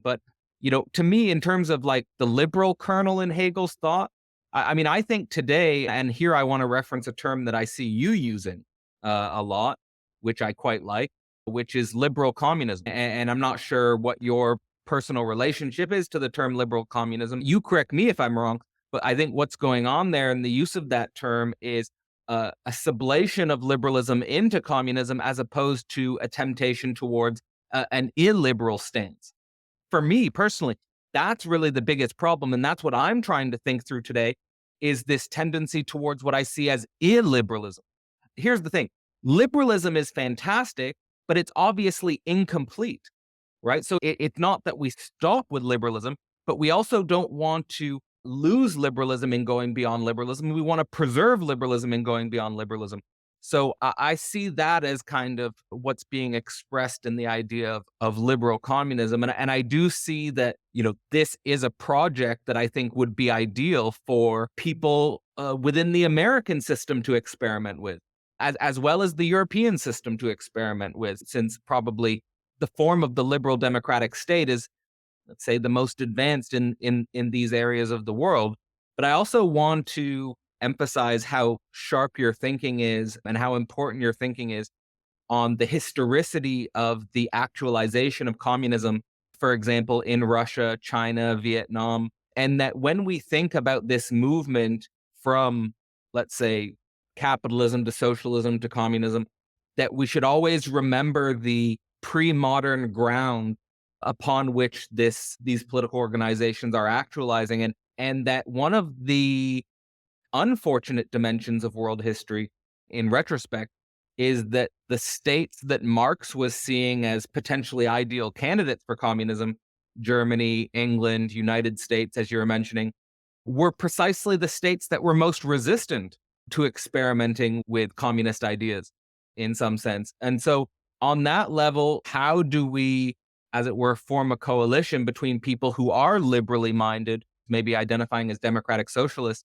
But, to me, in terms of like the liberal kernel in Hegel's thought, I mean, I think today, and here I want to reference a term that I see you using a lot, which I quite like, which is liberal communism. And I'm not sure what your personal relationship is to the term liberal communism. You correct me if I'm wrong, but I think what's going on there in the use of that term is a sublation of liberalism into communism as opposed to a temptation towards an illiberal stance. For me personally, that's really the biggest problem. And that's what I'm trying to think through today is this tendency towards what I see as illiberalism. Here's the thing. Liberalism is fantastic, but it's obviously incomplete, right? So it's not that we stop with liberalism, but we also don't want to lose liberalism in going beyond liberalism. We want to preserve liberalism in going beyond liberalism. So I see that as kind of what's being expressed in the idea of liberal communism. And I do see that, this is a project that I think would be ideal for people within the American system to experiment with, as well as the European system to experiment with, since probably the form of the liberal democratic state is, let's say, the most advanced in these areas of the world. But I also want to emphasize how sharp your thinking is and how important your thinking is on the historicity of the actualization of communism, for example, in Russia, China, Vietnam, and that when we think about this movement from, let's say, capitalism to socialism to communism, that we should always remember the pre-modern ground upon which these political organizations are actualizing, and that one of the unfortunate dimensions of world history in retrospect is that the states that Marx was seeing as potentially ideal candidates for communism, Germany, England, United States, as you were mentioning, were precisely the states that were most resistant to experimenting with communist ideas in some sense. And so on that level, how do we, as it were, form a coalition between people who are liberally minded, maybe identifying as democratic socialists,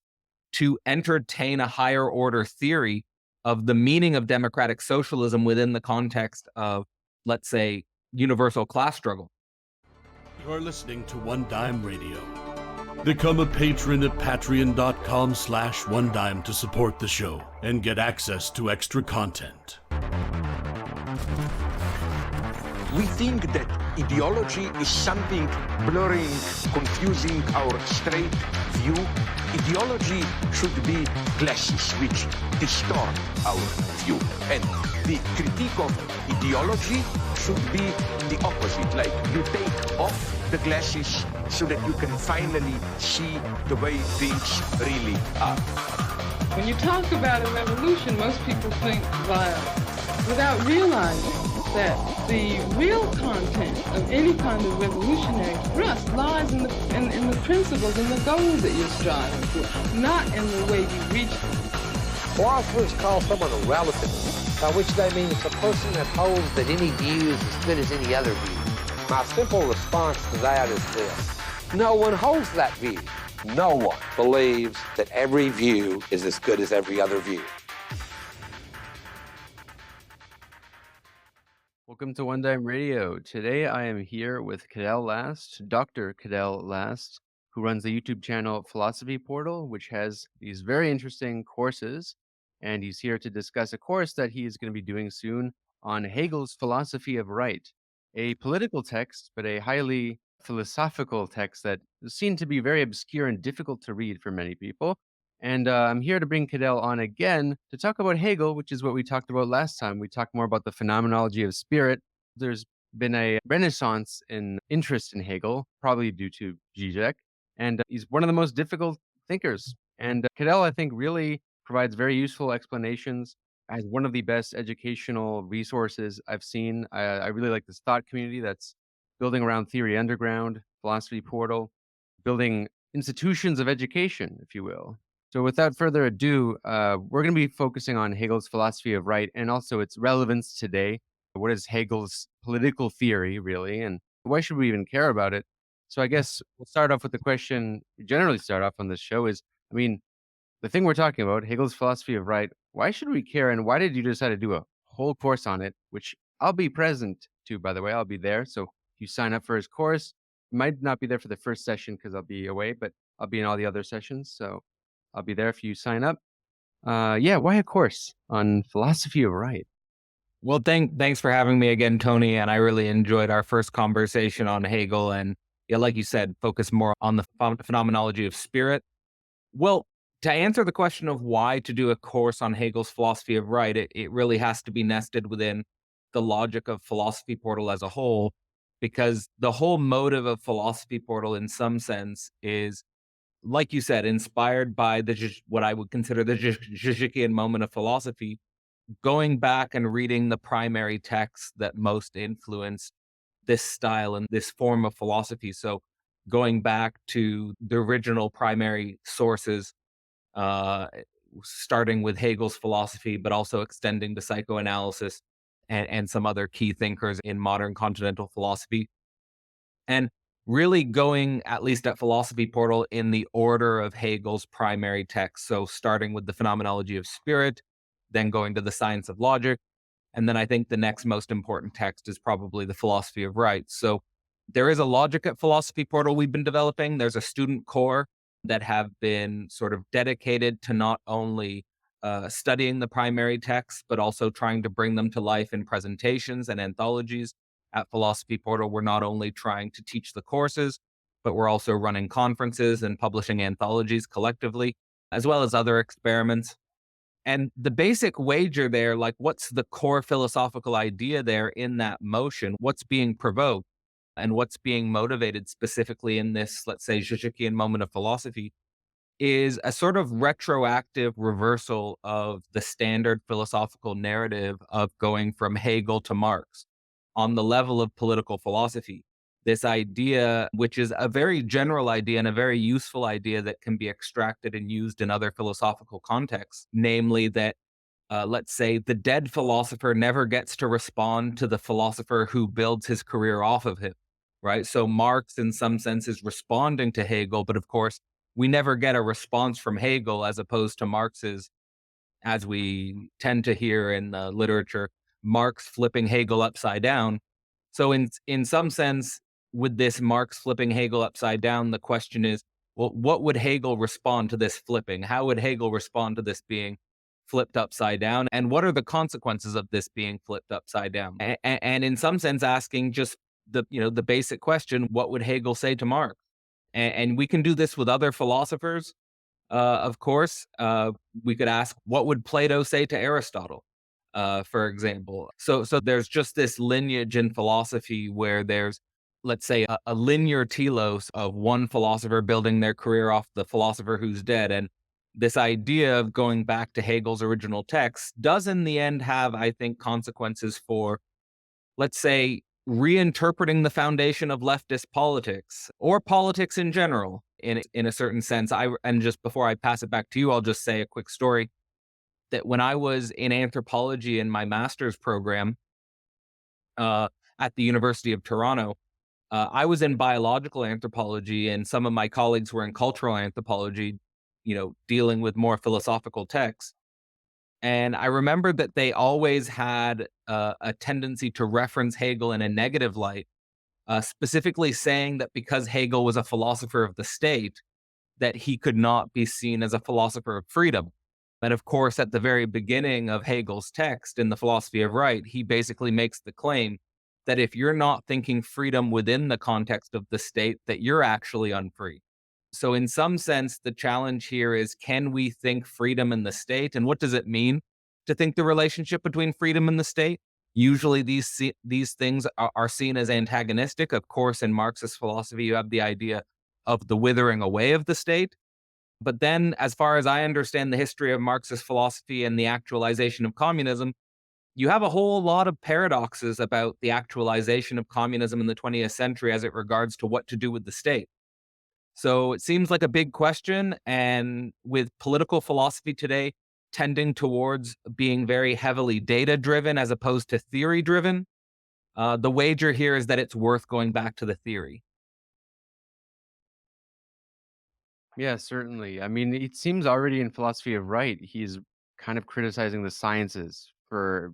to entertain a higher order theory of the meaning of democratic socialism within the context of, let's say, universal class struggle? You're listening to One Dime Radio. Become a patron at patreon.com/onedime to support the show and get access to extra content. We think that ideology is something blurring, confusing our straight view. Ideology should be glasses which distort our view. And the critique of ideology should be the opposite. Like you take off the glasses so that you can finally see the way things really are. When you talk about a revolution, most people think violence without realizing that the real content of any kind of revolutionary thrust lies in the principles and the goals that you're striving for, not in the way you reach them. Philosophers call someone a relativist, by which they mean it's a person that holds that any view is as good as any other view. My simple response to that is this: no one holds that view. No one believes that every view is as good as every other view. Welcome to One Dime Radio. Today I am here with Cadell Last, Dr. Cadell Last, who runs the YouTube channel Philosophy Portal, which has these very interesting courses. And he's here to discuss a course that he is going to be doing soon on Hegel's Philosophy of Right, a political text, but a highly philosophical text that is seen to be very obscure and difficult to read for many people. And I'm here to bring Cadell on again to talk about Hegel, which is what we talked about last time. We talked more about the phenomenology of spirit. There's been a renaissance in interest in Hegel, probably due to Zizek, and he's one of the most difficult thinkers. And Cadell, I think, really provides very useful explanations as one of the best educational resources I've seen. I really like this thought community that's building around Theory Underground, Philosophy Portal, building institutions of education, if you will. So without further ado, we're going to be focusing on Hegel's philosophy of right and also its relevance today. What is Hegel's political theory, really, and why should we even care about it? So I guess we'll start off with the question we generally start off on this show is, the thing we're talking about, Hegel's philosophy of right, why should we care, and why did you decide to do a whole course on it, which I'll be present to, by the way. I'll be there. So if you sign up for his course, might not be there for the first session because I'll be away, but I'll be in all the other sessions. So I'll be there if you sign up. Yeah, why a course on philosophy of right? Well, thanks for having me again, Tony. And I really enjoyed our first conversation on Hegel. And yeah, like you said, focus more on the phenomenology of spirit. Well, to answer the question of why to do a course on Hegel's philosophy of right, it really has to be nested within the logic of Philosophy Portal as a whole, because the whole motive of Philosophy Portal, in some sense, is, like you said, inspired by what I would consider the Zizkian moment of philosophy, going back and reading the primary texts that most influenced this style and this form of philosophy. So going back to the original primary sources, uh, starting with Hegel's philosophy, but also extending to psychoanalysis and some other key thinkers in modern continental philosophy. And really going, at least at Philosophy Portal, in the order of Hegel's primary texts. So starting with the phenomenology of spirit, then going to the science of logic, and then I think the next most important text is probably the philosophy of right. So there is a logic at Philosophy Portal we've been developing. There's a student core that have been sort of dedicated to not only studying the primary texts, but also trying to bring them to life in presentations and anthologies. At Philosophy Portal, we're not only trying to teach the courses, but we're also running conferences and publishing anthologies collectively, as well as other experiments. And the basic wager there, like what's the core philosophical idea there in that motion? What's being provoked and what's being motivated specifically in this, let's say, Zizkian moment of philosophy, is a sort of retroactive reversal of the standard philosophical narrative of going from Hegel to Marx on the level of political philosophy. This idea, which is a very general idea and a very useful idea that can be extracted and used in other philosophical contexts, namely that, let's say, the dead philosopher never gets to respond to the philosopher who builds his career off of him, right? So Marx, in some sense, is responding to Hegel, but of course, we never get a response from Hegel as opposed to Marx's, as we tend to hear in the literature, Marx flipping Hegel upside down. So in some sense, with this Marx flipping Hegel upside down, the question is, well, what would Hegel respond to this flipping? How would Hegel respond to this being flipped upside down? And what are the consequences of this being flipped upside down? And in some sense, asking just the basic question, what would Hegel say to Marx? And we can do this with other philosophers. Of course, we could ask, what would Plato say to Aristotle, for example? So there's just this lineage in philosophy where there's, let's say, a linear telos of one philosopher building their career off the philosopher who's dead. And this idea of going back to Hegel's original text does in the end have, I think, consequences for, let's say, reinterpreting the foundation of leftist politics or politics in general in a certain sense. And just before I pass it back to you, I'll just say a quick story that when I was in anthropology in my master's program at the University of Toronto, I was in biological anthropology, and some of my colleagues were in cultural anthropology, dealing with more philosophical texts. And I remember that they always had a tendency to reference Hegel in a negative light, specifically saying that because Hegel was a philosopher of the state, that he could not be seen as a philosopher of freedom. And of course, at the very beginning of Hegel's text in the Philosophy of Right, he basically makes the claim that if you're not thinking freedom within the context of the state, that you're actually unfree. So in some sense, the challenge here is, can we think freedom in the state? And what does it mean to think the relationship between freedom and the state? Usually these things are seen as antagonistic. Of course, in Marxist philosophy, you have the idea of the withering away of the state. But then, as far as I understand the history of Marxist philosophy and the actualization of communism, you have a whole lot of paradoxes about the actualization of communism in the 20th century as it regards to what to do with the state. So it seems like a big question. And with political philosophy today tending towards being very heavily data driven as opposed to theory driven, the wager here is that it's worth going back to the theory. Yeah, certainly. I mean, it seems already in philosophy of right, he's kind of criticizing the sciences for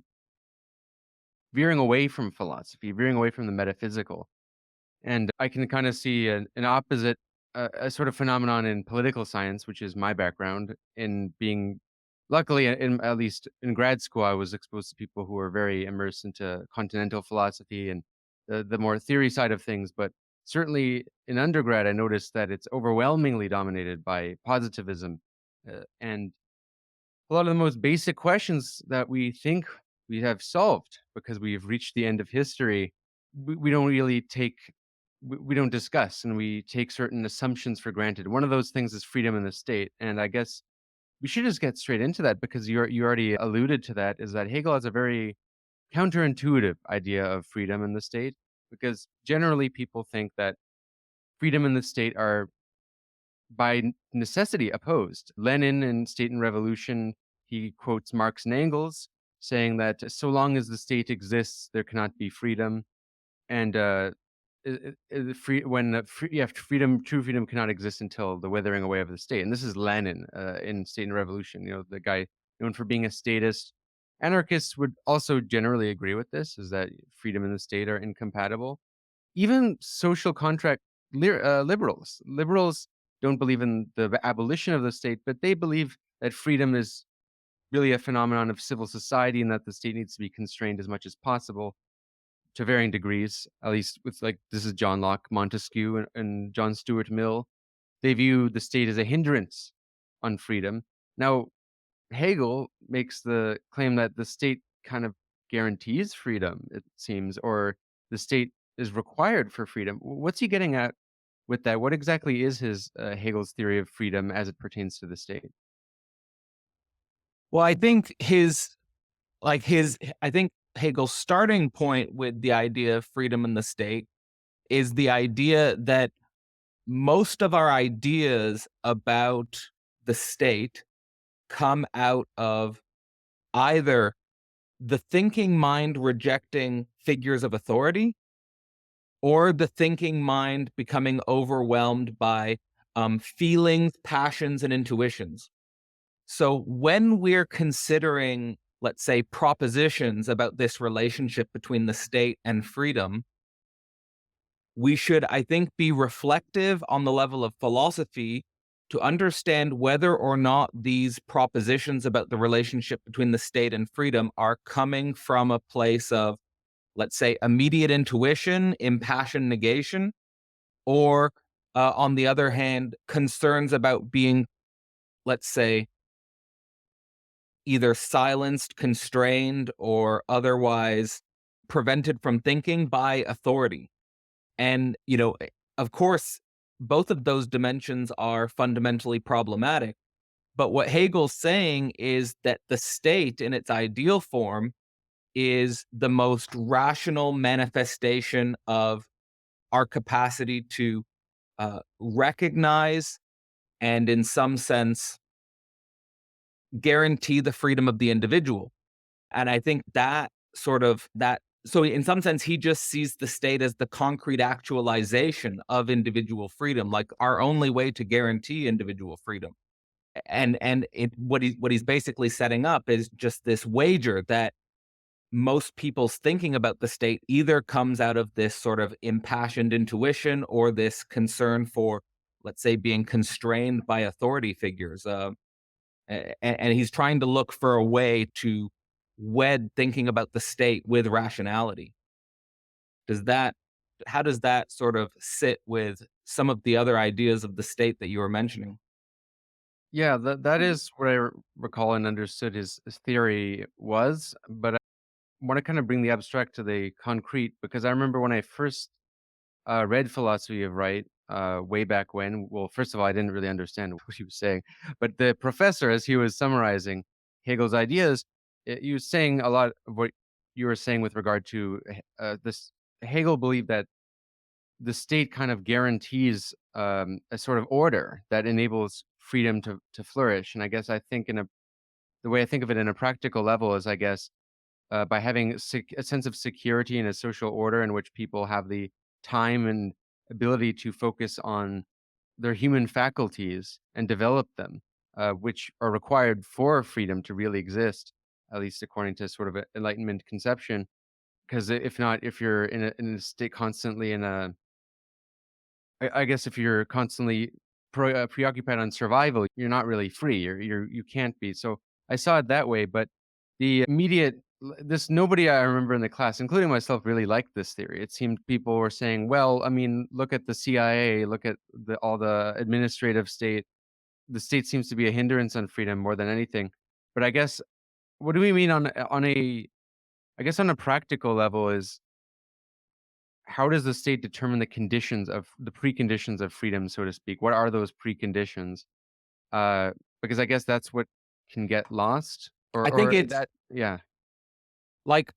veering away from philosophy, veering away from the metaphysical. And I can kind of see an opposite, a sort of phenomenon in political science, which is my background, in being, luckily, at least in grad school, I was exposed to people who were very immersed into continental philosophy and the more theory side of things. But certainly in undergrad, I noticed that it's overwhelmingly dominated by positivism. And a lot of the most basic questions that we think we have solved because we've reached the end of history, we don't really take, we don't discuss, and we take certain assumptions for granted. One of those things is freedom in the state, and I guess we should just get straight into that because you already alluded to that. Is that Hegel has a very counterintuitive idea of freedom in the state, because generally people think that freedom and the state are by necessity opposed. Lenin in State and Revolution, he quotes Marx and Engels saying that so long as the state exists, there cannot be freedom. And yeah, freedom, true freedom cannot exist until the withering away of the state. And this is Lenin in State and Revolution, the guy known for being a statist. Anarchists would also generally agree with this, is that freedom and the state are incompatible. Even social contract liberals don't believe in the abolition of the state, but they believe that freedom is really a phenomenon of civil society and that the state needs to be constrained as much as possible to varying degrees, at least with, like, this is John Locke, Montesquieu, and John Stuart Mill. They view the state as a hindrance on freedom. Now, Hegel makes the claim that the state kind of guarantees freedom, it seems, or the state is required for freedom. What's he getting at with that? What exactly is his Hegel's theory of freedom as it pertains to the state? Well, I think Hegel's starting point with the idea of freedom in the state is the idea that most of our ideas about the state come out of either the thinking mind rejecting figures of authority or the thinking mind becoming overwhelmed by feelings, passions, and intuitions. So when we're considering, let's say, propositions about this relationship between the state and freedom, we should, I think, be reflective on the level of philosophy to understand whether or not these propositions about the relationship between the state and freedom are coming from a place of, let's say, immediate intuition, impassioned negation, or on the other hand, concerns about being, let's say, either silenced, constrained, or otherwise prevented from thinking by authority. And, of course, both of those dimensions are fundamentally problematic. But what Hegel's saying is that the state in its ideal form is the most rational manifestation of our capacity to recognize and, in some sense, guarantee the freedom of the individual. And I think so in some sense, he just sees the state as the concrete actualization of individual freedom, like our only way to guarantee individual freedom. What he's basically setting up is just this wager that most people's thinking about the state either comes out of this sort of impassioned intuition or this concern for, let's say, being constrained by authority figures. And he's trying to look for a way to wed thinking about the state with rationality. Does that How does that sort of sit with some of the other ideas of the state that you were mentioning? Yeah, that is what I recall and understood his theory was, but I want to kind of bring the abstract to the concrete, because I remember when I first read Philosophy of Right way back when. Well, first of all, I didn't really understand what he was saying, but the professor, as he was summarizing Hegel's ideas, he was saying a lot of what you were saying with regard to this. Hegel believed that the state kind of guarantees a sort of order that enables freedom to flourish. And I guess I think the way I think of it in a practical level is, I guess, by having a sense of security and a social order in which people have the time and ability to focus on their human faculties and develop them, which are required for freedom to really exist, at least according to sort of an Enlightenment conception. Because if not, if you're in a state constantly in a I guess if you're constantly preoccupied on survival, you're not really free. You can't be. So I saw it that way. But the immediate this nobody I remember in the class, including myself, really liked this theory. It seemed people were saying, "Well, I mean, look at the CIA, look at all the administrative state. The state seems to be a hindrance on freedom more than anything." But I guess what do we mean on a I guess on a practical level is how does the state determine the preconditions of freedom, so to speak? What are those preconditions? Uh, because I guess that's what can get lost I think or it's that yeah, like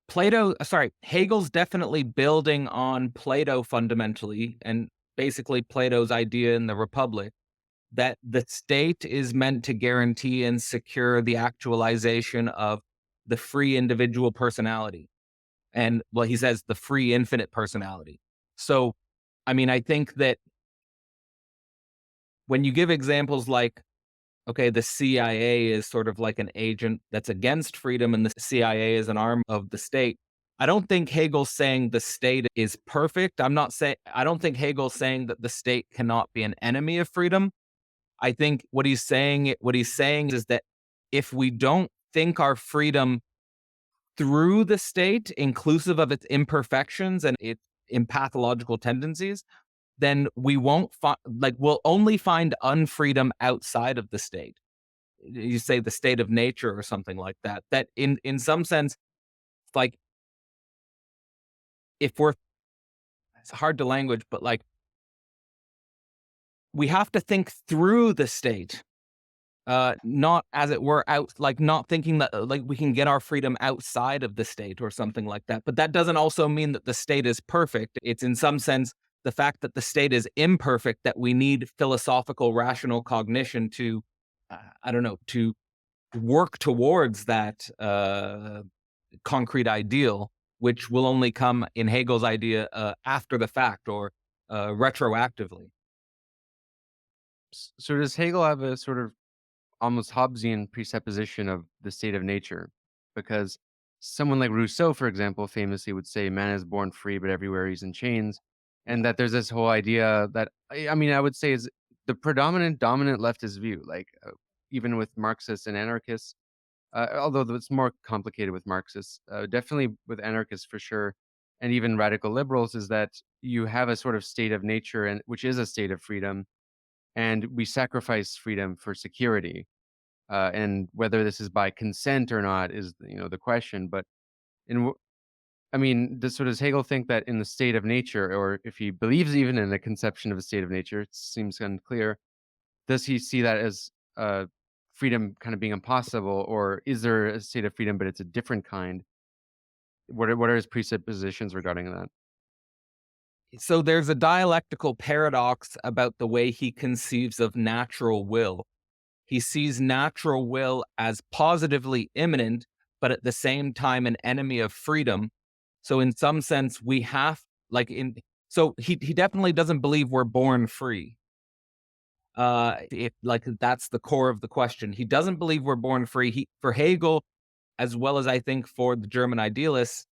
Hegel's definitely building on Plato fundamentally, and basically Plato's idea in the Republic that the state is meant to guarantee and secure the actualization of the free individual personality. And well, he says the free infinite personality. So, I mean, I think that when you give examples like, okay, the CIA is sort of like an agent that's against freedom, and the CIA is an arm of the state. I don't think Hegel's saying the state is perfect. I don't think Hegel's saying that the state cannot be an enemy of freedom. I think what he's saying is that if we don't think our freedom through the state, inclusive of its imperfections and its pathological tendencies, then we won't find we'll only find unfreedom outside of the state. You say the state of nature or something like that. That in some sense, like if we're it's hard to language, but like we have to think through the state, not as it were not thinking that we can get our freedom outside of the state or something like that. But that doesn't also mean that the state is perfect. It's in some sense the fact that the state is imperfect that we need philosophical rational cognition to, I don't know, to work towards that concrete ideal, which will only come in Hegel's idea after the fact or retroactively. So does Hegel have a sort of almost Hobbesian presupposition of the state of nature? Because someone like Rousseau, for example, famously would say man is born free, but everywhere he's in chains. And that there's this whole idea that, I mean, I would say is the predominant dominant leftist view, even with Marxists and anarchists, although it's more complicated with Marxists, definitely with anarchists for sure, and even radical liberals, is that you have a sort of state of nature, and which is a state of freedom, and we sacrifice freedom for security. And whether this is by consent or not is, the question. But in, I mean, does Hegel think that in the state of nature, or if he believes even in a conception of a state of nature, it seems unclear. Does he see that as freedom kind of being impossible, or is there a state of freedom, but it's a different kind? What are his presuppositions regarding that? So there's a dialectical paradox about the way he conceives of natural will. He sees natural will as positively immanent, but at the same time an enemy of freedom. So in some sense, we have like in so he definitely doesn't believe we're born free. If like that's the core of the question. He doesn't believe we're born free. For Hegel, as well as I think for the German idealists,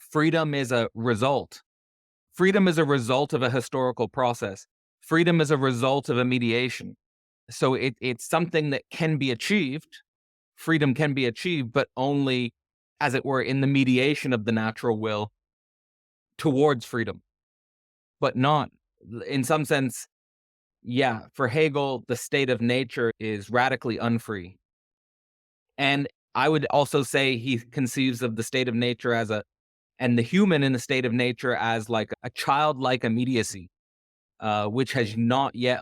freedom is a result. Freedom is a result of a historical process. Freedom is a result of a mediation. So it's something that can be achieved. Freedom can be achieved, but only, as it were, in the mediation of the natural will towards freedom, but not in some sense. Yeah, for Hegel, the state of nature is radically unfree. And I would also say he conceives of the state of nature and the human in the state of nature as like a childlike immediacy, which has not yet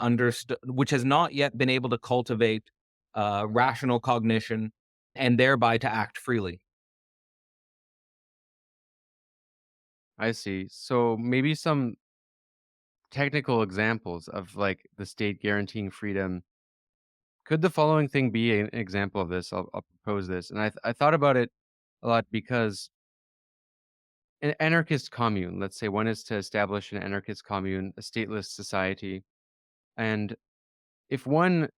been able to cultivate rational cognition and thereby to act freely. I see. So maybe some technical examples of the state guaranteeing freedom. Could the following thing be an example of this? I'll propose this. And I thought about it a lot because an anarchist commune, let's say one is to establish an anarchist commune, a stateless society. And if one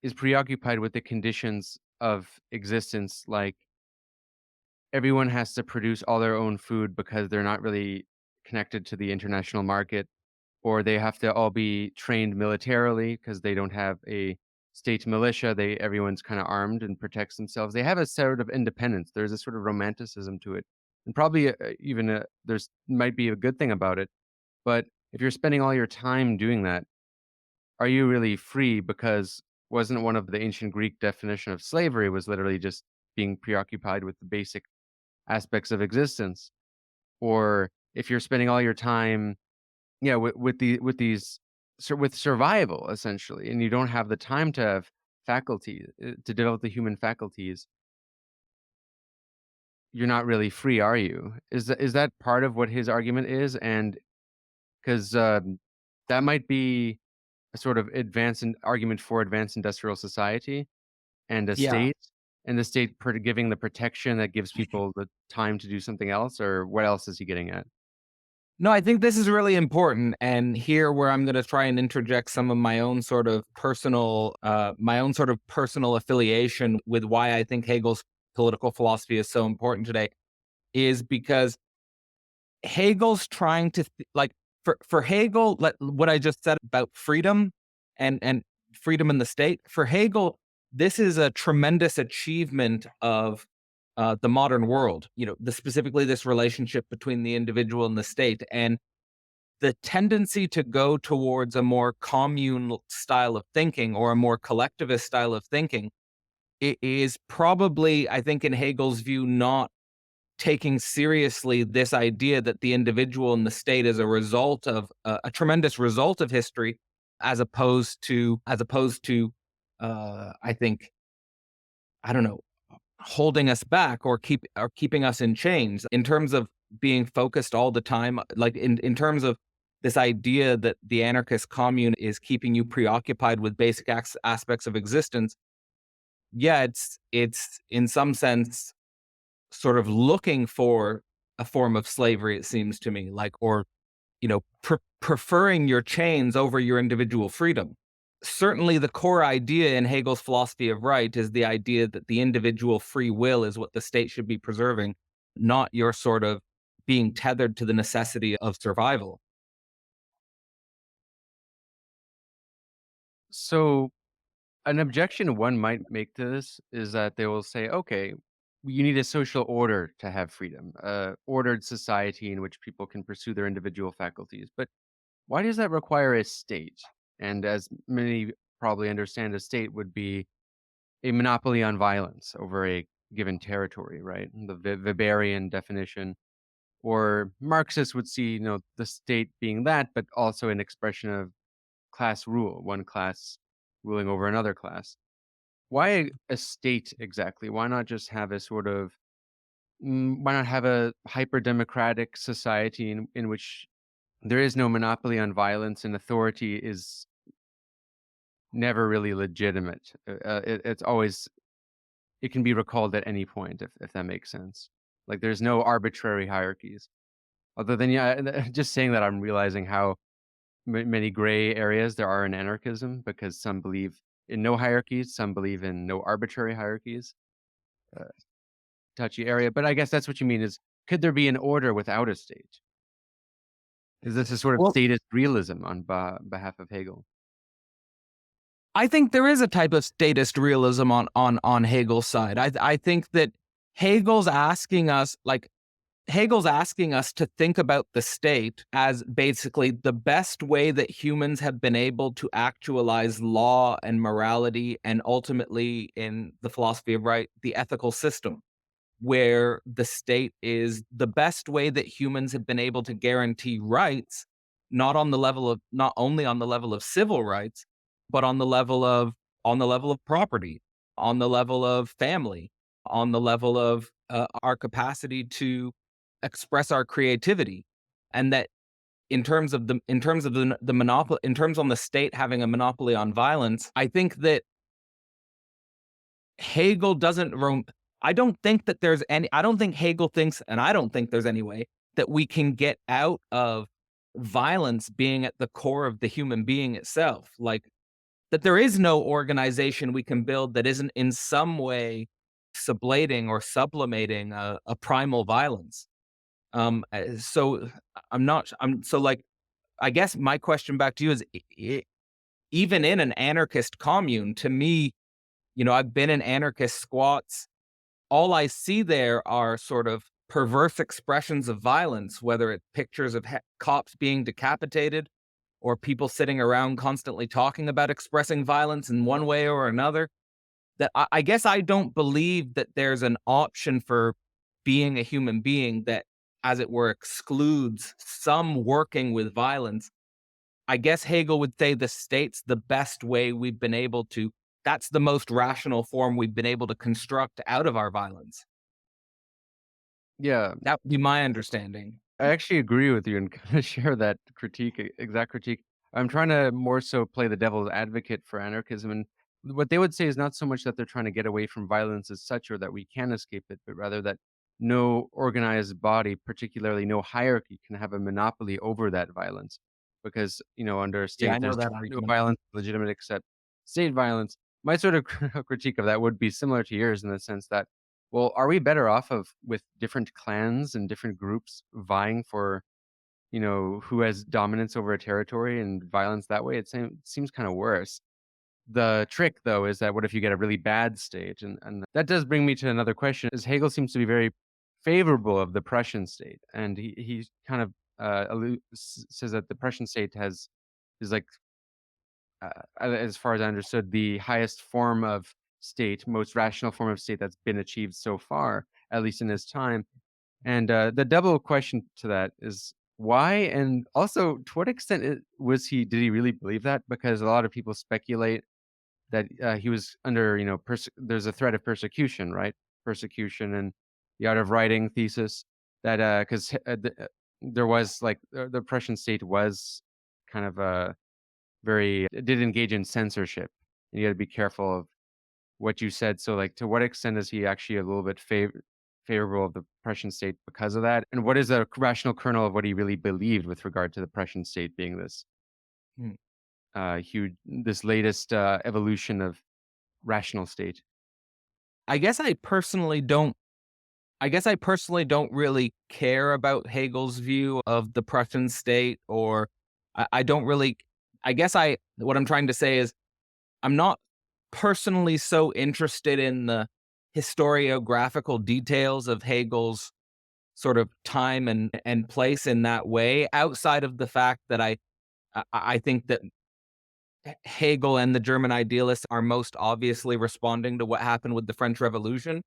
is preoccupied with the conditions of existence, like everyone has to produce all their own food because they're not really connected to the international market, or they have to all be trained militarily because they don't have a state militia. Everyone's kind of armed and protects themselves. They have a sort of independence. There's a sort of romanticism to it, and probably even there's might be a good thing about it. But if you're spending all your time doing that, are you really free? Because wasn't one of the ancient Greek definition of slavery was literally just being preoccupied with the basic aspects of existence? Or if you're spending all your time, yeah, with survival essentially, and you don't have the time to have faculty to develop the human faculties, you're not really free, are you? Is that part of what his argument is? And because that might be a sort of argument for advanced industrial society and a Yeah. state, and the state giving the protection that gives people the time to do something else, or what else is he getting at? No, I think this is really important, and here where I'm going to try and interject some of my own sort of personal affiliation with why I think Hegel's political philosophy is so important today, is because Hegel's trying to for Hegel, what I just said about freedom and freedom in the state. For Hegel, this is a tremendous achievement of the modern world. Specifically this relationship between the individual and the state, and the tendency to go towards a more commune style of thinking or a more collectivist style of thinking is probably, I think, in Hegel's view, not taking seriously this idea that the individual and the state is a result of a tremendous result of history, as opposed to I think, I don't know, holding us back or keeping us in chains in terms of being focused all the time, like in terms of this idea that the anarchist commune is keeping you preoccupied with basic aspects of existence. Yeah, it's in some sense sort of looking for a form of slavery, it seems to me, like, or, preferring your chains over your individual freedom. Certainly, the core idea in Hegel's philosophy of right is the idea that the individual free will is what the state should be preserving, not your sort of being tethered to the necessity of survival. So an objection one might make to this is that they will say, okay, you need a social order to have freedom, a ordered society in which people can pursue their individual faculties. But why does that require a state? And as many probably understand, a state would be a monopoly on violence over a given territory, right? The Weberian definition. Or Marxists would see, the state being that, but also an expression of class rule, one class ruling over another class. Why a state exactly? Why not just have a sort of why not have a hyper democratic society in which there is no monopoly on violence and authority is never really legitimate. It's always it can be recalled at any point if that makes sense. Like there's no arbitrary hierarchies. Other than just saying that I'm realizing how many gray areas there are in anarchism because some believe in no hierarchies, some believe in no arbitrary hierarchies. Uh, Touchy area, but I guess that's what you mean is could there be an order without a state? Is this a sort of Well, statist realism on behalf of Hegel? I think there is a type of statist realism on Hegel's side. I think that Hegel's asking us, to think about the state as basically the best way that humans have been able to actualize law and morality, and ultimately, in the philosophy of right, the ethical system, where the state is the best way that humans have been able to guarantee rights, not only on the level of civil rights, but on the level of property, on the level of family, on the level of our capacity to express our creativity. And that in terms of the monopoly, in terms on the state having a monopoly on violence, I think that Hegel doesn't I don't think that there's any I don't think Hegel thinks, and I don't think there's any way that we can get out of violence being at the core of the human being itself. Like, that there is no organization we can build that isn't in some way sublating or sublimating a primal violence. So I'm not I'm so like I guess my question back to you is, even in an anarchist commune, to me, I've been in anarchist squats. All I see there are sort of perverse expressions of violence, whether it's pictures of cops being decapitated or people sitting around constantly talking about expressing violence in one way or another. That I guess I don't believe that there's an option for being a human being that, as it were, excludes some working with violence. I guess Hegel would say the state's the best way we've been able to, that's the most rational form we've been able to construct out of our violence. Yeah, That would be my understanding. I actually agree with you and kind of share that critique, exact critique. I'm trying to more so play the devil's advocate for anarchism. And what they would say is not so much that they're trying to get away from violence as such or that we can escape it, but rather that no organized body, particularly no hierarchy, can have a monopoly over that violence. Because, under a Yeah, state, I know there's that no argument. violence legitimate except state violence. My sort of critique of that would be similar to yours in the sense that, well, are we better off with different clans and different groups vying for, who has dominance over a territory and violence that way? Seems kind of worse. The trick, though, is that what if you get a really bad state? And that does bring me to another question, is Hegel seems to be very favorable of the Prussian state, and he kind of says that the Prussian state is like as far as I understood, the highest form of state, most rational form of state that's been achieved so far, at least in his time. And the double question to that is why, and also to what extent did he really believe that? Because a lot of people speculate that he was under, there's a threat of persecution, right? Persecution and the art of writing thesis that because there was like the Prussian state was kind of it did engage in censorship. And you got to be careful of what you said. So, like, to what extent is he actually a little bit favorable of the Prussian state because of that? And what is the rational kernel of what he really believed with regard to the Prussian state being this Hmm. this latest evolution of rational state? I guess I personally don't really care about Hegel's view of the Prussian state, or I don't really. I guess what I'm trying to say is I'm not personally so interested in the historiographical details of Hegel's sort of time and place in that way, outside of the fact that I think that Hegel and the German idealists are most obviously responding to what happened with the French Revolution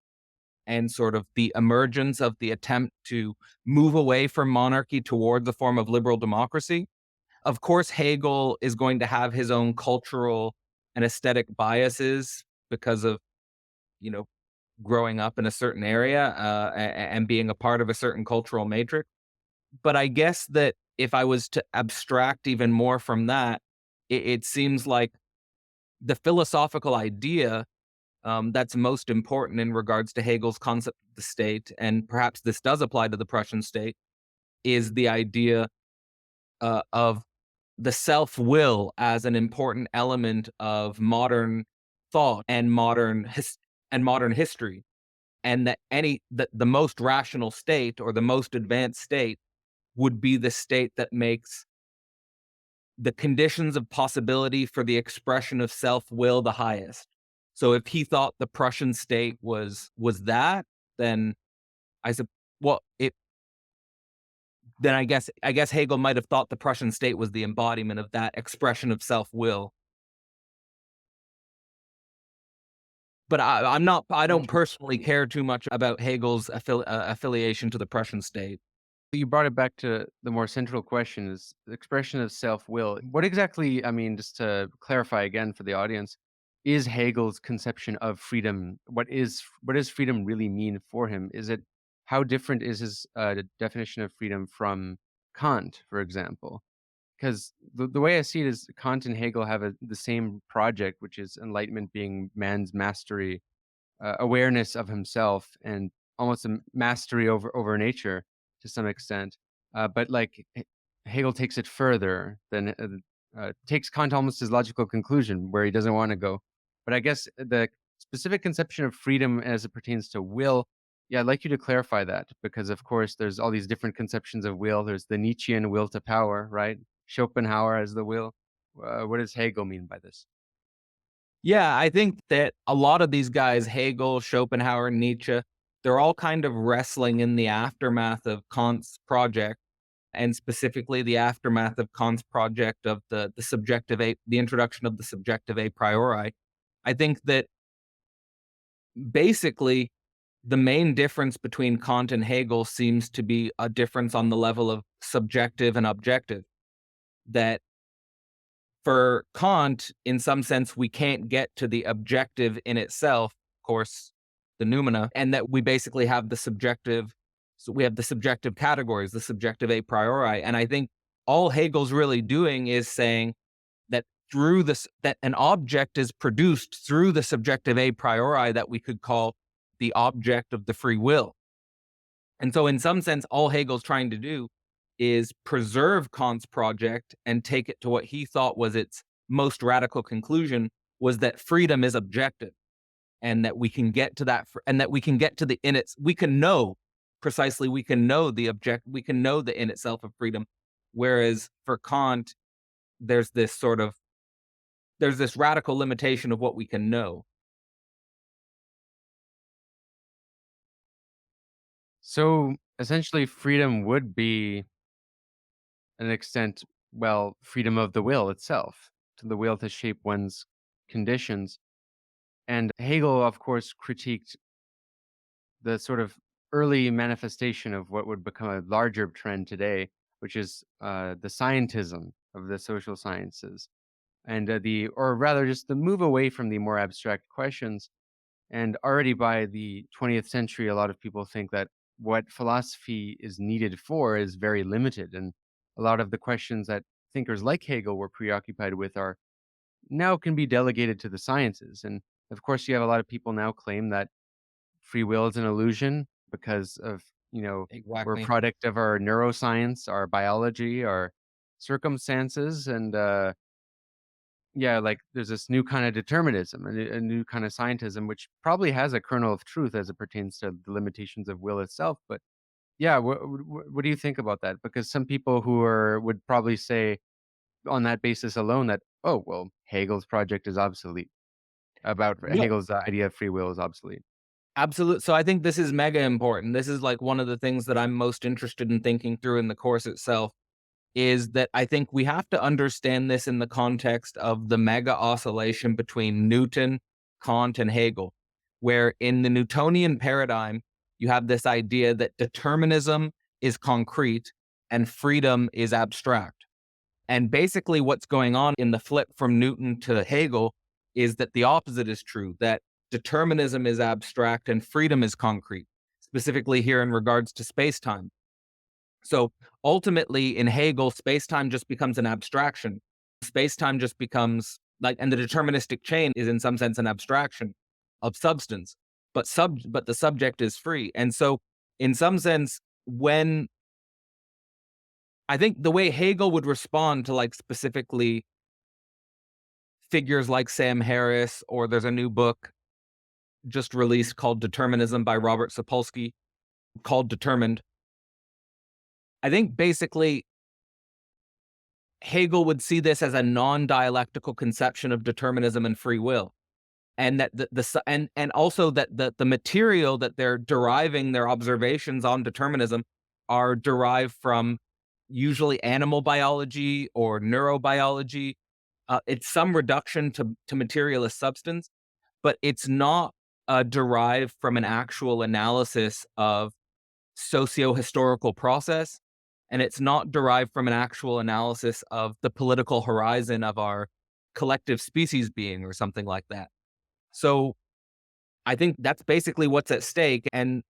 and sort of the emergence of the attempt to move away from monarchy toward the form of liberal democracy. Of course, Hegel is going to have his own cultural and aesthetic biases because of, you know, growing up in a certain area and being a part of a certain cultural matrix. But I guess that if I was to abstract even more from that, it seems like the philosophical idea that's most important in regards to Hegel's concept of the state, and perhaps this does apply to the Prussian state, is the idea of the self will as an important element of modern thought and modern history, and that the most rational state or the most advanced state would be the state that makes the conditions of possibility for the expression of self-will the highest. So if he thought the Prussian state was that, then I said, well, it then I guess Hegel might have thought the Prussian state was the embodiment of that expression of self-will. But I don't personally care too much about Hegel's affiliation to the Prussian state. You brought it back to the more central question is the expression of self-will. What exactly, I mean, just to clarify again for the audience, is Hegel's conception of freedom? What does freedom really mean for him? How different is his definition of freedom from Kant, for example? Because the way I see it is Kant and Hegel have the same project, which is enlightenment being man's mastery, awareness of himself, and almost a mastery over nature to some extent. But like Hegel takes it further than takes Kant almost his logical conclusion where he doesn't want to go. But I guess the specific conception of freedom as it pertains to will, yeah, I'd like you to clarify that because of course there's all these different conceptions of will. There's the Nietzschean will to power, right? Schopenhauer as the will. What does Hegel mean by this? Yeah, I think that a lot of these guys, Hegel, Schopenhauer, Nietzsche, they're all kind of wrestling in the aftermath of Kant's project, and specifically the aftermath of Kant's project of the subjective the introduction of the subjective a priori. I think that basically the main difference between Kant and Hegel seems to be a difference on the level of subjective and objective. That for Kant, in some sense, we can't get to the objective in itself, of course, the noumena, and that we basically have the subjective. So we have the subjective categories, the subjective a priori. And I think all Hegel's really doing is saying that through this, that an object is produced through the subjective a priori that we could call the object of the free will. And so, in some sense, all Hegel's trying to do is preserve Kant's project and take it to what he thought was its most radical conclusion, was that freedom is objective, and that we can get to that, and that we can get to the in its, we can know precisely, we can know the object, we can know the in itself of freedom. Whereas for Kant, there's this sort of, there's this radical limitation of what we can know. So essentially, freedom would be an extent, well, freedom of the will itself, to the will to shape one's conditions. And Hegel, of course, critiqued the sort of early manifestation of what would become a larger trend today, which is the scientism of the social sciences, and or rather, just the move away from the more abstract questions. And already by the 20th century, a lot of people think that what philosophy is needed for is very limited, and a lot of the questions that thinkers like Hegel were preoccupied with are now can be delegated to the sciences. And of course, you have a lot of people now claim that free will is an illusion because of, we're a Exactly. product of our neuroscience, our biology, our circumstances, and yeah, like there's this new kind of determinism, a new kind of scientism, which probably has a kernel of truth as it pertains to the limitations of will itself. But yeah, what do you think about that? Because some people who are would probably say on that basis alone that, oh well, Hegel's project is obsolete. About No, Hegel's idea of free will is obsolete. absolute. So I think this is mega important. This is like one of the things that I'm most interested in thinking through in the course itself, is that I think we have to understand this in the context of the mega oscillation between Newton, Kant, and Hegel, where in the Newtonian paradigm, you have this idea that determinism is concrete and freedom is abstract. And basically, what's going on in the flip from Newton to Hegel is that the opposite is true, that determinism is abstract and freedom is concrete, specifically here in regards to space time. So ultimately, in Hegel, space-time just becomes an abstraction. Space-time just becomes like, and the deterministic chain is in some sense an abstraction of substance, but the subject is free. And so, in some sense, when I think the way Hegel would respond to like specifically figures like Sam Harris, or there's a new book just released called Determinism by Robert Sapolsky, called Determined. I think basically Hegel would see this as a non-dialectical conception of determinism and free will, and that and also that the material that they're deriving their observations on determinism are derived from usually animal biology or neurobiology. It's some reduction to materialist substance, but it's not derived from an actual analysis of socio-historical process, and it's not derived from an actual analysis of the political horizon of our collective species being or something like that. So I think that's basically what's at stake. And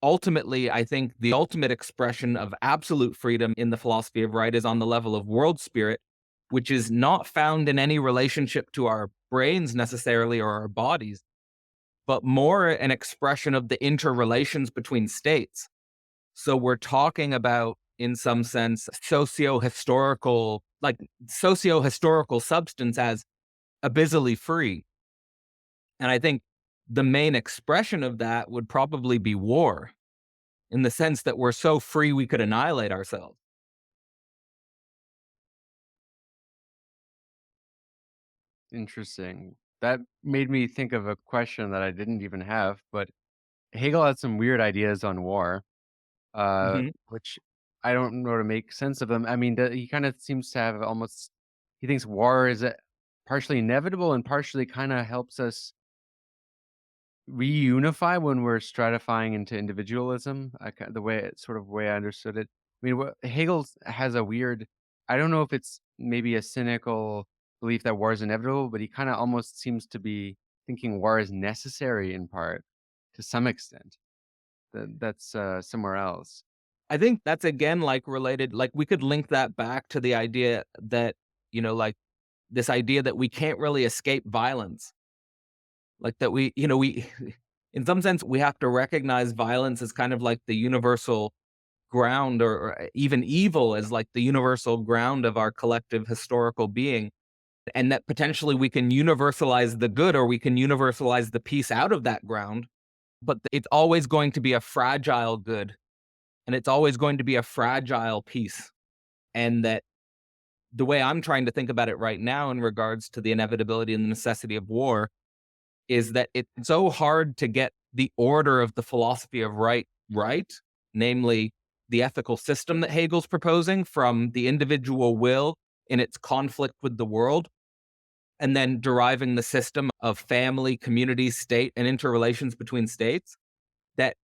ultimately, I think the ultimate expression of absolute freedom in the philosophy of right is on the level of world spirit, which is not found in any relationship to our brains necessarily or our bodies, but more an expression of the interrelations between states. So we're talking about, in some sense, socio-historical substance as abyssally free. And I think the main expression of that would probably be war, in the sense that we're so free we could annihilate ourselves. Interesting. That made me think of a question that I didn't even have, but Hegel had some weird ideas on war, Hmm. which I don't know to make sense of them. I mean, he kind of seems to have almost, he thinks war is partially inevitable and partially kind of helps us reunify when we're stratifying into individualism. The way, sort of way I understood it. I mean, Hegel has a weird, I don't know if it's maybe a cynical belief that war is inevitable, but he kind of almost seems to be thinking war is necessary in part to some extent. That's somewhere else. I think that's again like related, like we could link that back to the idea that, like this idea that we can't really escape violence. Like that we in some sense we have to recognize violence as kind of like the universal ground, or even evil as like the universal ground of our collective historical being. And that potentially we can universalize the good, or we can universalize the peace out of that ground. But it's always going to be a fragile good, and it's always going to be a fragile peace. And that the way I'm trying to think about it right now in regards to the inevitability and the necessity of war is that it's so hard to get the order of the philosophy of right, namely the ethical system that Hegel's proposing, from the individual will in its conflict with the world, and then deriving the system of family, community, state, and interrelations between states. That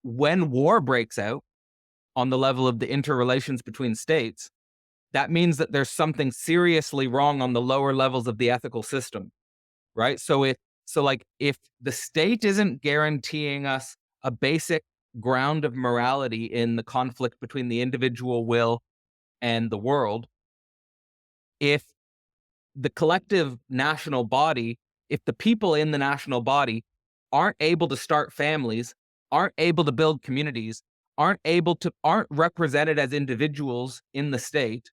when war breaks out on the level of the interrelations between states, that means that there's something seriously wrong on the lower levels of the ethical system, right? If the state isn't guaranteeing us a basic ground of morality in the conflict between the individual will and the world, if the collective national body, if the people in the national body aren't able to start families, aren't able to build communities, aren't represented as individuals in the state,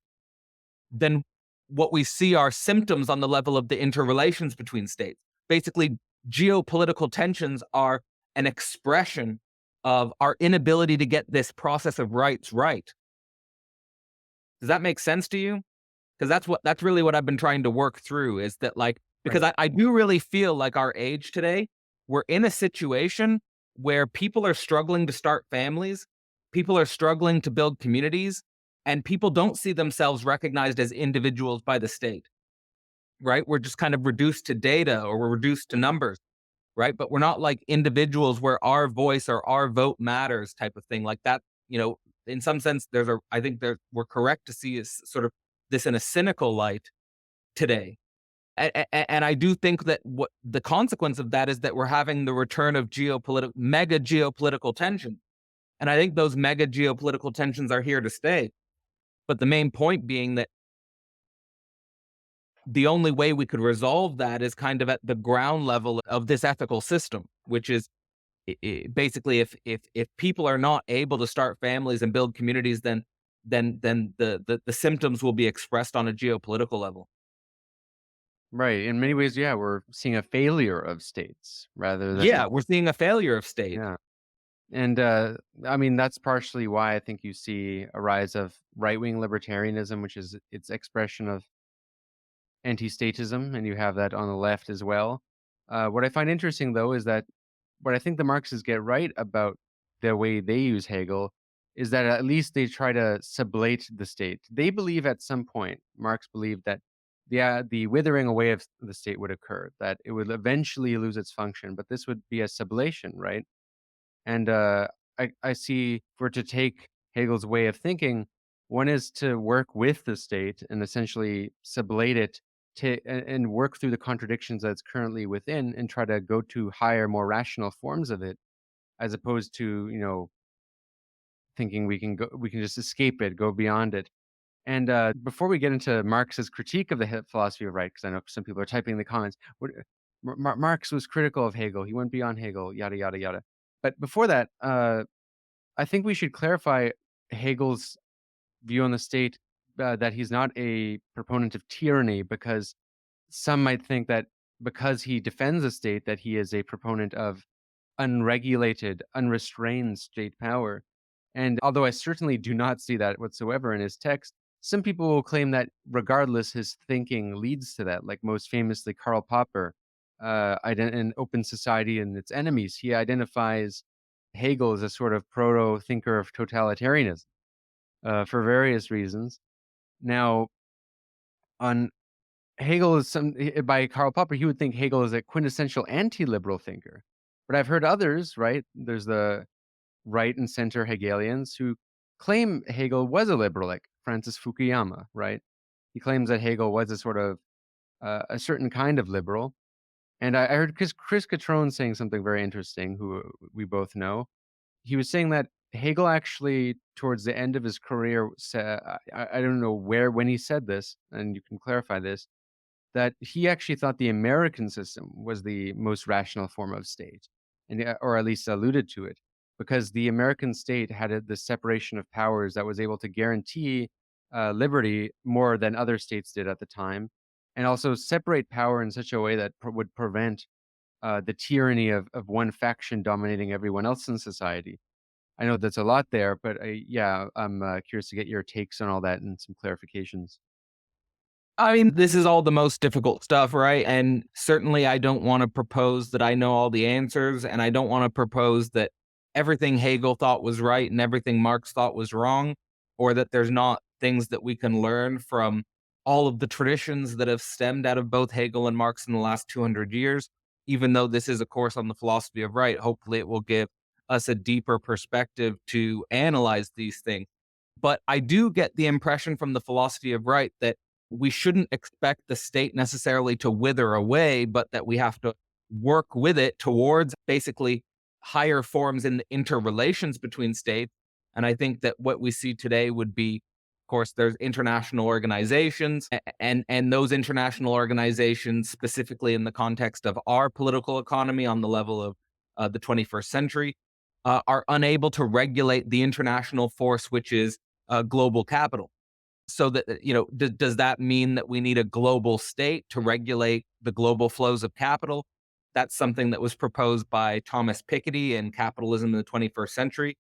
then what we see are symptoms on the level of the interrelations between states. Basically, geopolitical tensions are an expression of our inability to get this process of rights right. Does that make sense to you? Because that's really what I've been trying to work through, is that like, because Right. I do really feel like our age today, we're in a situation where people are struggling to start families, people are struggling to build communities, and people don't see themselves recognized as individuals by the state, right? We're just kind of reduced to data, or we're reduced to numbers, right? But we're not like individuals where our voice or our vote matters, type of thing like that. In some sense, I think we're correct to see is sort of this in a cynical light today. And I do think that what the consequence of that is that we're having the return of mega geopolitical tension. And I think those mega geopolitical tensions are here to stay. But the main point being that the only way we could resolve that is kind of at the ground level of this ethical system, which is basically, if people are not able to start families and build communities, then the symptoms will be expressed on a geopolitical level. Right. In many ways, yeah, we're seeing a failure of states rather than Yeah, we're seeing a failure of state. yeah. And I mean, that's partially why I think you see a rise of right-wing libertarianism, which is its expression of anti-statism, and you have that on the left as well. What I find interesting, though, is that what I think the Marxists get right about the way they use Hegel is that at least they try to sublate the state. They believe at some point, Marx believed that the withering away of the state would occur, that it would eventually lose its function, but this would be a sublation, right? And I see, for to take Hegel's way of thinking, one is to work with the state and essentially sublate it and work through the contradictions that's currently within and try to go to higher, more rational forms of it, as opposed to, thinking we can just escape it, go beyond it. And before we get into Marx's critique of the philosophy of right, because I know some people are typing in the comments, Marx was critical of Hegel. He went beyond Hegel, yada yada yada. But before that, I think we should clarify Hegel's view on the state, that he's not a proponent of tyranny, because some might think that because he defends the state, that he is a proponent of unregulated, unrestrained state power. And although I certainly do not see that whatsoever in his text, some people will claim that regardless, his thinking leads to that. Like most famously, Karl Popper, in Open Society and Its Enemies, he identifies Hegel as a sort of proto-thinker of totalitarianism for various reasons. Now, on Hegel is by Karl Popper, he would think Hegel is a quintessential anti-liberal thinker. But I've heard others, right? There's the right and center Hegelians who claim Hegel was a liberal, like Francis Fukuyama, right? He claims that Hegel was a sort of a certain kind of liberal. And I heard Chris Catrone saying something very interesting, who we both know. He was saying that Hegel actually, towards the end of his career, I don't know when he said this, and you can clarify this, that he actually thought the American system was the most rational form of state, and or at least alluded to it, because the American state had the separation of powers that was able to guarantee liberty more than other states did at the time, and also separate power in such a way that would prevent the tyranny of one faction dominating everyone else in society. I know that's a lot there, but yeah, I'm curious to get your takes on all that and some clarifications. I mean, this is all the most difficult stuff, right? And certainly I don't want to propose that I know all the answers, and I don't want to propose that everything Hegel thought was right and everything Marx thought was wrong, or that there's not things that we can learn from all of the traditions that have stemmed out of both Hegel and Marx in the last 200 years. Even though this is a course on the philosophy of right, hopefully it will give us a deeper perspective to analyze these things. But I do get the impression from the philosophy of right that we shouldn't expect the state necessarily to wither away, but that we have to work with it towards basically higher forms in the interrelations between states. And I think that what we see today would be, of course, there's international organizations, and those international organizations, specifically in the context of our political economy on the level of the 21st century, are unable to regulate the international force, which is global capital. So that, does that mean that we need a global state to regulate the global flows of capital? That's something that was proposed by Thomas Piketty in Capitalism in the 21st Century.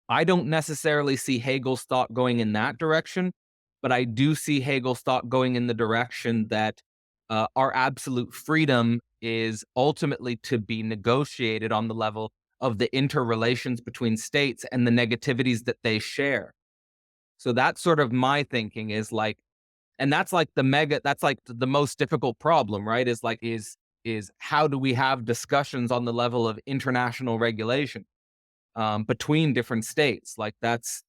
I don't necessarily see Hegel's thought going in that direction, but I do see Hegel's thought going in the direction that our absolute freedom is ultimately to be negotiated on the level of the interrelations between states and the negativities that they share. So that's sort of my thinking is like, and that's like the most difficult problem, right? Is how do we have discussions on the level of international regulation between different states? Like that's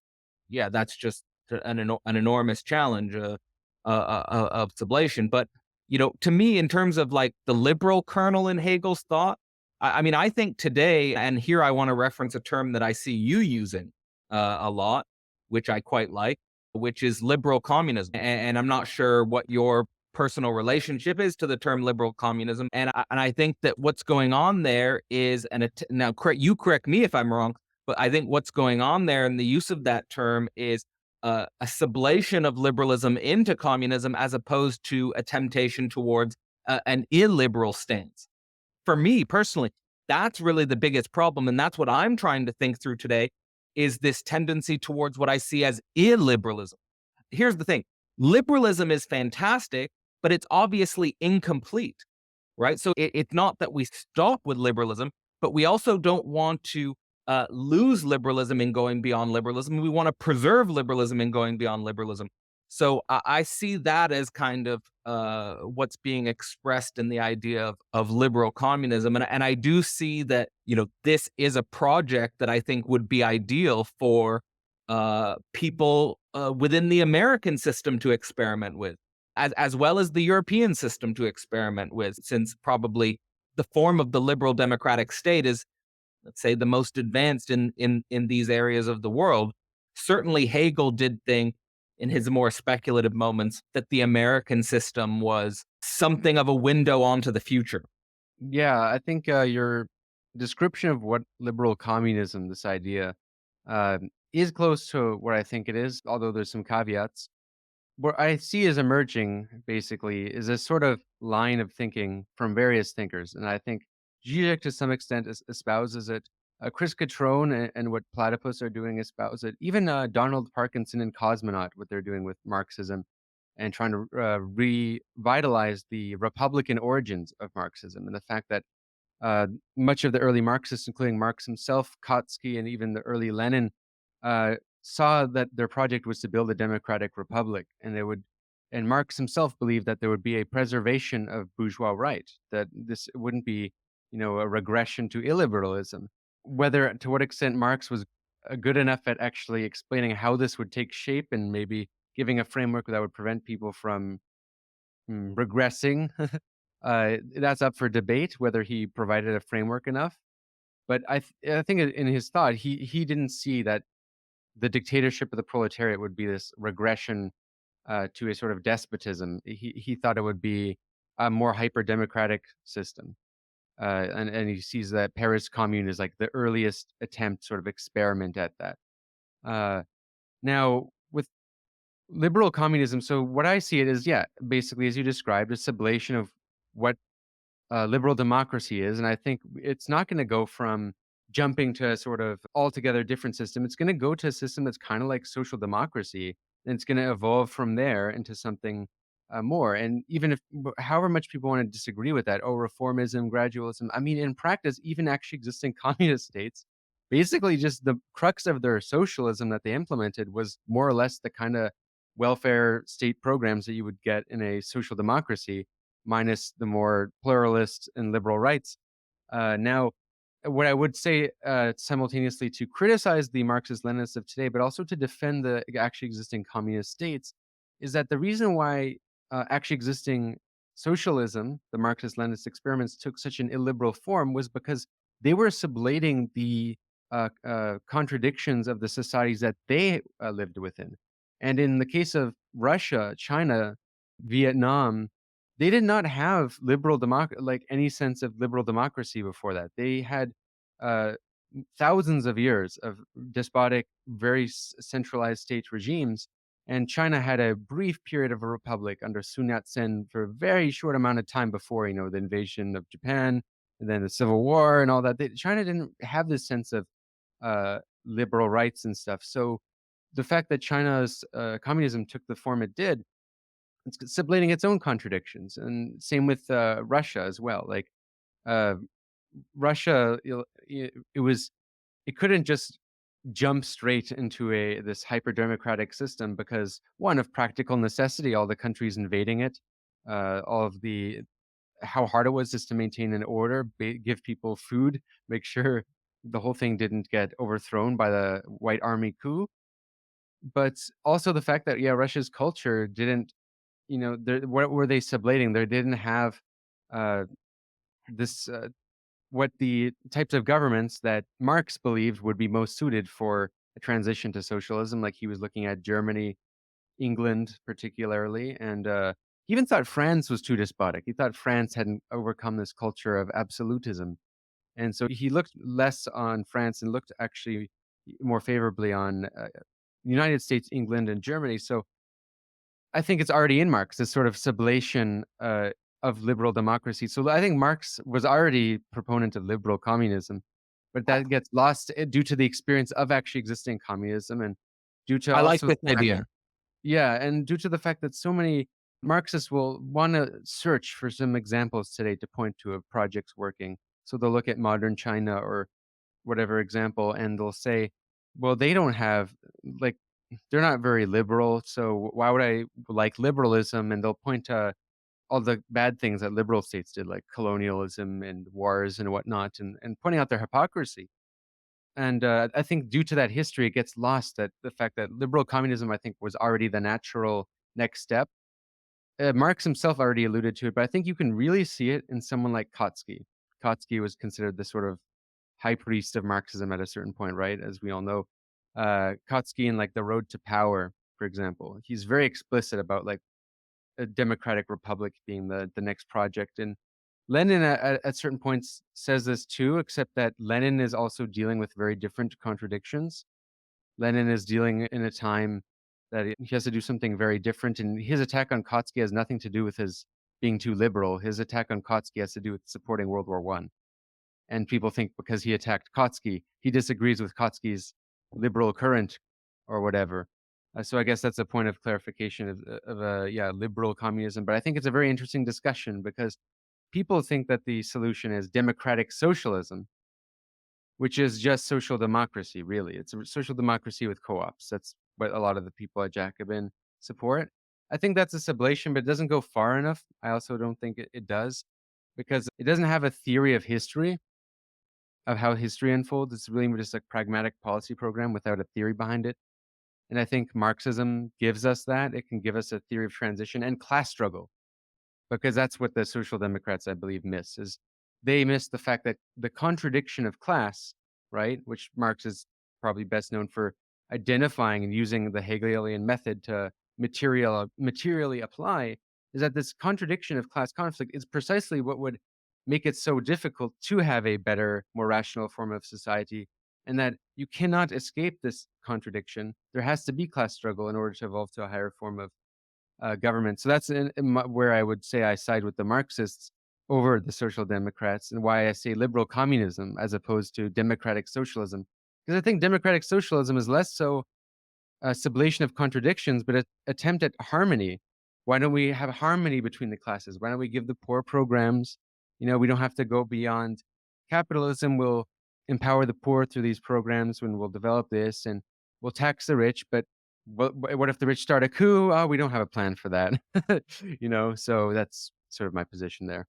just an enormous challenge of sublation. But to me, in terms of like the liberal kernel in Hegel's thought, I mean, I think today, and here I want to reference a term that I see you using a lot, which I quite like, which is liberal communism. And I'm not sure what your personal relationship is to the term liberal communism. And I think that what's going on there is, now you correct me if I'm wrong, but I think what's going on there in the use of that term is a sublation of liberalism into communism as opposed to a temptation towards an illiberal stance. For me personally, that's really the biggest problem. And that's what I'm trying to think through today is this tendency towards what I see as illiberalism. Here's the thing. Liberalism is fantastic, but it's obviously incomplete, right? So it's not that we stop with liberalism, but we also don't want to lose liberalism in going beyond liberalism. We want to preserve liberalism in going beyond liberalism. So I see that as kind of what's being expressed in the idea of liberal communism. And I do see that, this is a project that I think would be ideal for people within the American system to experiment with, as well as the European system to experiment with, since probably the form of the liberal democratic state is, let's say, the most advanced in these areas of the world. Certainly Hegel did think in his more speculative moments that the American system was something of a window onto the future. Yeah, I think your description of what liberal communism, this idea, uh, is close to what I think it is, although there's some caveats. What I see as emerging, basically, is a sort of line of thinking from various thinkers. And I think Zizek, to some extent, espouses it. Chris Catrone and what Platypus are doing espouse it. Even Donald Parkinson and Cosmonaut, what they're doing with Marxism and trying to revitalize the Republican origins of Marxism and the fact that uh, much of the early Marxists, including Marx himself, Kautsky, and even the early Lenin, saw that their project was to build a democratic republic, and and Marx himself believed that there would be a preservation of bourgeois right, that this wouldn't be, a regression to illiberalism. Whether to what extent Marx was good enough at actually explaining how this would take shape and maybe giving a framework that would prevent people from regressing. That's up for debate whether he provided a framework enough. But I think in his thought, he didn't see that the dictatorship of the proletariat would be this regression to a sort of despotism. He thought it would be a more hyper democratic system, and he sees that Paris Commune is like the earliest attempt, sort of experiment at that. Uh, Now with liberal communism, so what I see it is, yeah, basically as you described, a sublation of what liberal democracy is. And I think it's not going to go from jumping to a sort of altogether different system. It's going to go to a system that's kind of like social democracy, and it's going to evolve from there into something more. And even if, however much people want to disagree with that, oh, reformism, gradualism, I mean, in practice, even actually existing communist states, basically just the crux of their socialism that they implemented was more or less the kind of welfare state programs that you would get in a social democracy, minus the more pluralist and liberal rights. Now, what I would say simultaneously to criticize the Marxist-Leninists of today, but also to defend the actually existing communist states, is that the reason why actually existing socialism, the Marxist-Leninist experiments, took such an illiberal form was because they were sublating the contradictions of the societies that they lived within. And in the case of Russia, China, Vietnam, they did not have like any sense of liberal democracy before that. They had uh, thousands of years of despotic, very centralized state regimes, and China had a brief period of a republic under Sun Yat-sen for a very short amount of time before, the invasion of Japan and then the Civil War and all that. China didn't have this sense of liberal rights and stuff. So the fact that China's communism took the form it did, it's sublating its own contradictions, and same with Russia as well. Like uh, Russia, it couldn't just jump straight into this hyper democratic system because one, of practical necessity, all the countries invading it, all of the how hard it was just to maintain an order, give people food, make sure the whole thing didn't get overthrown by the White Army coup. But also the fact that, yeah, Russia's culture didn't, what were they sublating? They didn't have uh, this what the types of governments that Marx believed would be most suited for a transition to socialism. Like he was looking at Germany, England particularly, and he even thought France was too despotic. He thought France hadn't overcome this culture of absolutism, and so he looked less on France and looked actually more favorably on the United States, England, and Germany. So I think it's already in Marx, this sort of sublation of liberal democracy. So I think Marx was already proponent of liberal communism, but that gets lost due to the experience of actually existing communism and due to I like also this the fact idea. yeah, and due to the fact that so many Marxists will want to search for some examples today to point to of projects working. So they'll look at modern China or whatever example, and they'll say, well, they don't have like they're not very liberal, so why would I like liberalism? And they'll point to all the bad things that liberal states did, like colonialism and wars and whatnot, and pointing out their hypocrisy. And I think due to that history, it gets lost that the fact that liberal communism, I think, was already the natural next step. Marx himself already alluded to it, but I think you can really see it in someone like Kautsky. Kautsky was considered the sort of high priest of Marxism at a certain point, right? As we all know, Kautsky in like The Road to Power, for example, he's very explicit about like a democratic republic being the next project. And Lenin at certain points says this too, except that Lenin is also dealing with very different contradictions. Lenin is dealing in a time that he has to do something very different, and his attack on Kautsky has nothing to do with his being too liberal. His attack on Kautsky has to do with supporting World War I. And people think because he attacked Kautsky, he disagrees with Kautsky's liberal current or whatever. So I guess that's a point of clarification of liberal communism. But I think it's a very interesting discussion because people think that the solution is democratic socialism, which is just social democracy, really. It's a social democracy with co-ops. That's what a lot of the people at Jacobin support. I think that's a sublation, but it doesn't go far enough. I also don't think it does because it doesn't have a theory of history, of how history unfolds. It's really just a pragmatic policy program without a theory behind it. And I think Marxism gives us that. It can give us a theory of transition and class struggle, because that's what the social democrats, I believe, miss, is they miss the fact that the contradiction of class, right, which Marx is probably best known for identifying and using the Hegelian method to materially apply, is that this contradiction of class conflict is precisely what would make it so difficult to have a better, more rational form of society, and that you cannot escape this contradiction. There has to be class struggle in order to evolve to a higher form of government. So that's where I would say I side with the Marxists over the social democrats, and why I say liberal communism as opposed to democratic socialism. Because I think democratic socialism is less so a sublation of contradictions, but an attempt at harmony. Why don't we have harmony between the classes? Why don't we give the poor programs? We don't have to go beyond capitalism. Will empower the poor through these programs when we'll develop this, and we'll tax the rich. But what if the rich start a coup? Oh, we don't have a plan for that. So that's sort of my position there.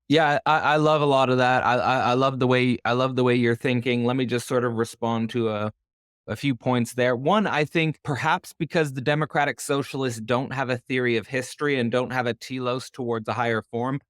Yeah, I love a lot of that. I love the way you're thinking. Let me just sort of respond to a few points there. One, I think perhaps because the democratic socialists don't have a theory of history and don't have a telos towards a higher form,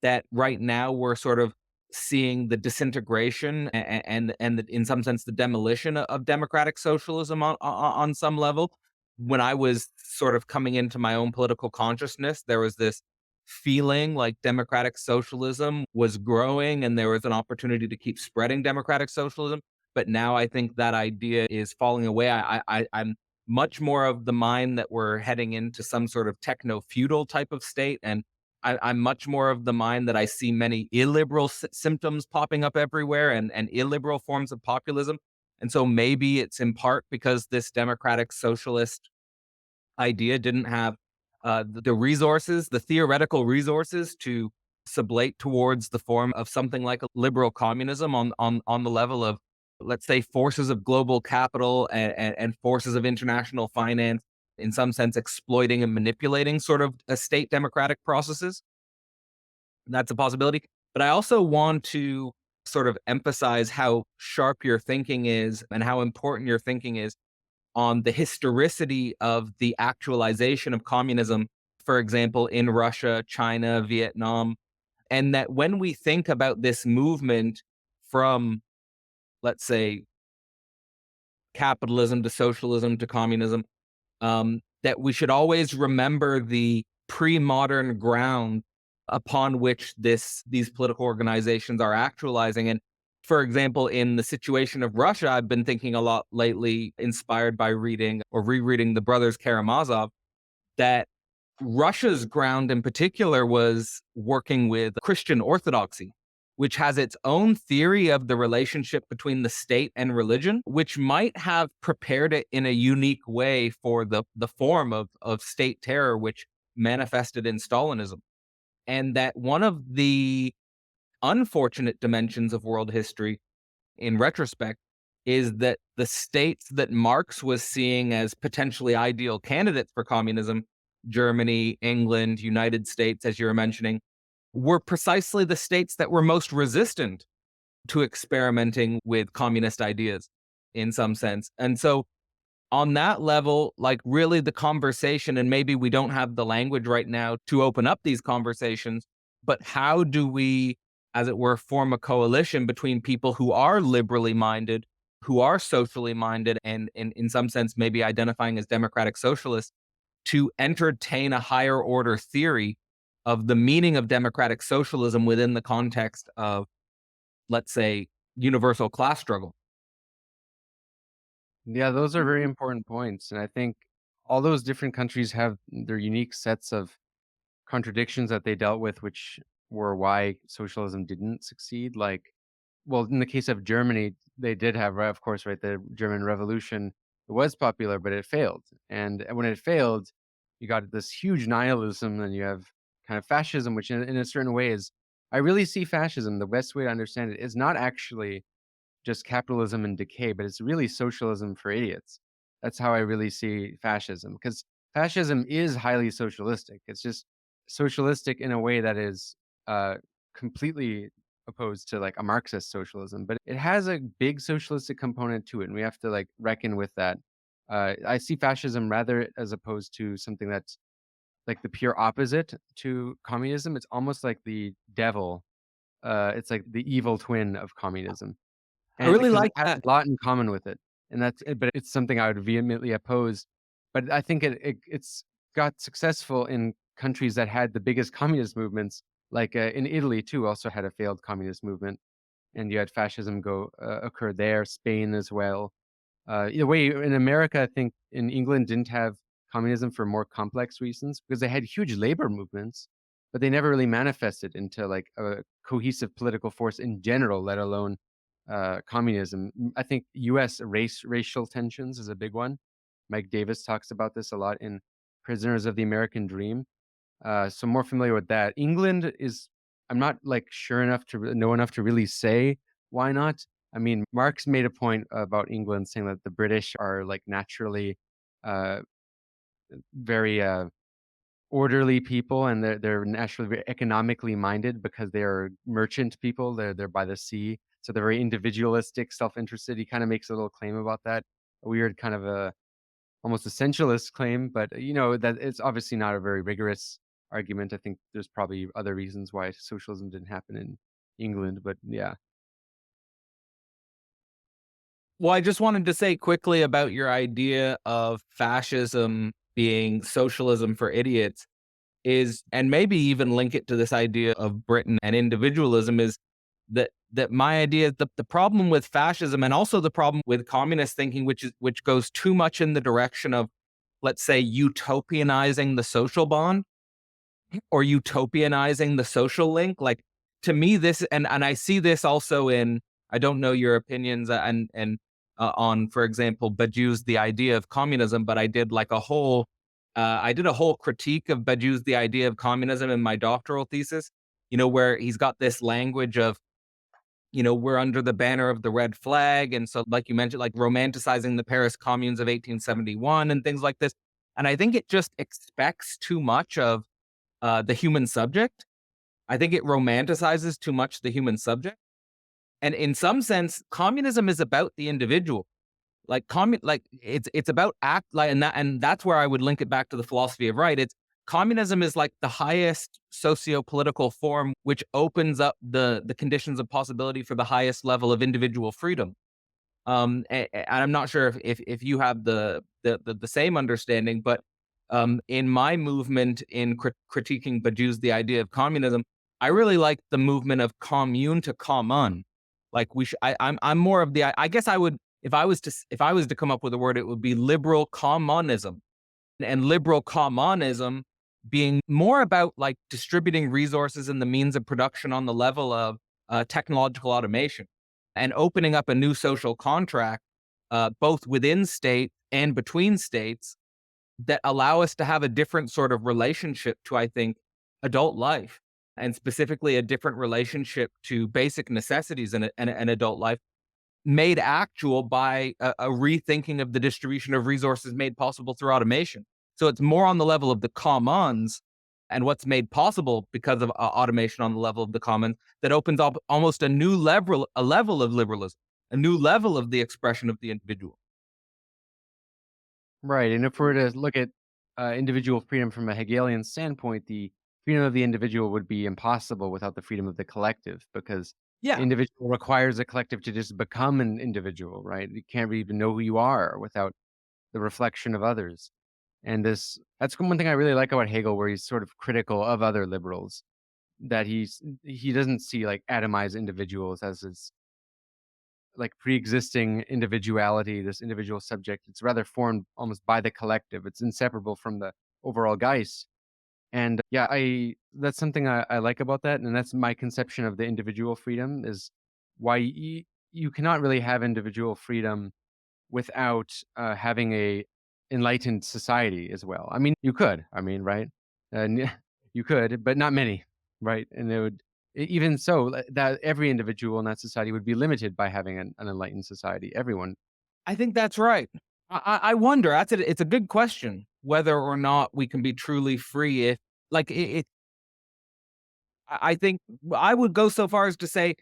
that right now we're sort of seeing the disintegration in some sense the demolition of democratic socialism on some level. When I was sort of coming into my own political consciousness, there was this feeling like democratic socialism was growing and there was an opportunity to keep spreading democratic socialism. But now I think that idea is falling away. I'm much more of the mind that we're heading into some sort of techno feudal type of state, and I'm much more of the mind that I see many illiberal symptoms popping up everywhere, and illiberal forms of populism. And so maybe it's in part because this democratic socialist idea didn't have the resources, the theoretical resources to sublate towards the form of something like a liberal communism on the level of, let's say, forces of global capital and forces of international finance, in some sense exploiting and manipulating sort of a state democratic processes. That's a possibility. But I also want to sort of emphasize how sharp your thinking is and how important your thinking is on the historicity of the actualization of communism, for example, in Russia, China, Vietnam. And that when we think about this movement from, let's say, capitalism to socialism to communism, that we should always remember the pre-modern ground upon which these political organizations are actualizing. And for example, in the situation of Russia, I've been thinking a lot lately, inspired by reading or rereading the Brothers Karamazov, that Russia's ground in particular was working with Christian orthodoxy, which has its own theory of the relationship between the state and religion, which might have prepared it in a unique way for the form of state terror, which manifested in Stalinism. And that one of the unfortunate dimensions of world history, in retrospect, is that the states that Marx was seeing as potentially ideal candidates for communism, Germany, England, United States, as you were mentioning, were precisely the states that were most resistant to experimenting with communist ideas in some sense. And so on that level, like really the conversation, and maybe we don't have the language right now to open up these conversations, but how do we, as it were, form a coalition between people who are liberally minded, who are socially minded, and in some sense, maybe identifying as democratic socialists, to entertain a higher order theory of the meaning of democratic socialism within the context of, let's say, universal class struggle. Yeah, those are very important points. And I think all those different countries have their unique sets of contradictions that they dealt with, which were why socialism didn't succeed. Like, well, in the case of Germany, they did have, right, of course, right, the German Revolution. It was popular, but it failed. And when it failed, you got this huge nihilism, and you have kind of fascism, which in a certain way is, I really see fascism. The best way to understand it is not actually just capitalism and decay, but it's really socialism for idiots. That's how I really see fascism, because fascism is highly socialistic. It's just socialistic in a way that is completely opposed to like a Marxist socialism, but it has a big socialistic component to it, and we have to like reckon with that. I see fascism rather as opposed to something that's like the pure opposite to communism. It's almost like the devil. It's like the evil twin of communism. I And really because it like has that. a lot in common with it, and but it's something I would vehemently oppose. But I think it's got successful in countries that had the biggest communist movements, like, in Italy too, also had a failed communist movement, and you had fascism occur there, Spain as well. Either way, in America, I think in England didn't have communism for more complex reasons because they had huge labor movements, but they never really manifested into like a cohesive political force in general, let alone communism. I think U.S. racial tensions is a big one. Mike Davis talks about this a lot in Prisoners of the American Dream. So more familiar with that. England is, I'm not like sure enough to know enough to really say why not. I mean, Marx made a point about England saying that the British are like naturally uh, very orderly people, and they're naturally very economically minded because they're merchant people. They're by the sea, so they're very individualistic, self-interested. He kind of makes a little claim about that, a weird kind of a almost essentialist claim, but that it's obviously not a very rigorous argument. I think there's probably other reasons why socialism didn't happen in England, but yeah. Well, I just wanted to say quickly about your idea of fascism being socialism for idiots is, and maybe even link it to this idea of Britain and individualism, is that my idea, the problem with fascism and also the problem with communist thinking, which goes too much in the direction of, let's say, utopianizing the social bond or utopianizing the social link. Like, to me, this, and I see this also in, I don't know your opinions on, for example, Badiou's The Idea of Communism, but I did like a whole I did a whole critique of Badiou's The Idea of Communism in my doctoral thesis, where he's got this language of, we're under the banner of the red flag. And so, like you mentioned, like romanticizing the Paris communes of 1871 and things like this. And I think it just expects too much of the human subject. I think it romanticizes too much the human subject. And in some sense, communism is about the individual. Like like it's about act like, and that's where I would link it back to the philosophy of right. It's communism is like the highest socio-political form which opens up the conditions of possibility for the highest level of individual freedom. And I'm not sure if you have the same understanding, but in my movement in critiquing Badiou's The Idea of Communism, I really like the movement of commune to common. Like I'm more of I guess I would, if I was to come up with a word, it would be liberal commonism, and liberal commonism being more about like distributing resources and the means of production on the level of technological automation and opening up a new social contract, both within state and between states, that allow us to have a different sort of relationship to, I think, adult life, and specifically a different relationship to basic necessities in an adult life, made actual by a rethinking of the distribution of resources made possible through automation. So it's more on the level of the commons and what's made possible because of automation on the level of the commons, that opens up almost a level of liberalism, a new level of the expression of the individual. Right, and if we're to look at individual freedom from a Hegelian standpoint, the freedom of the individual would be impossible without the freedom of the collective, because the Yeah. individual requires a collective to just become an individual, right? You can't even know who you are without the reflection of others. And that's one thing I really like about Hegel, where he's sort of critical of other liberals, that he doesn't see like atomized individuals as his like pre-existing individuality, this individual subject. It's rather formed almost by the collective. It's inseparable from the overall Geist. And yeah, I that's something I like about that, and that's my conception of the individual freedom is why you cannot really have individual freedom without having a enlightened society as well. I mean, you could, I mean, right? And you could, but not many, right? And it would even so that every individual in that society would be limited by having an enlightened society. Everyone. I think that's right. I wonder. It's a good question whether or not we can be truly free. If like it, I think I would go so far as to say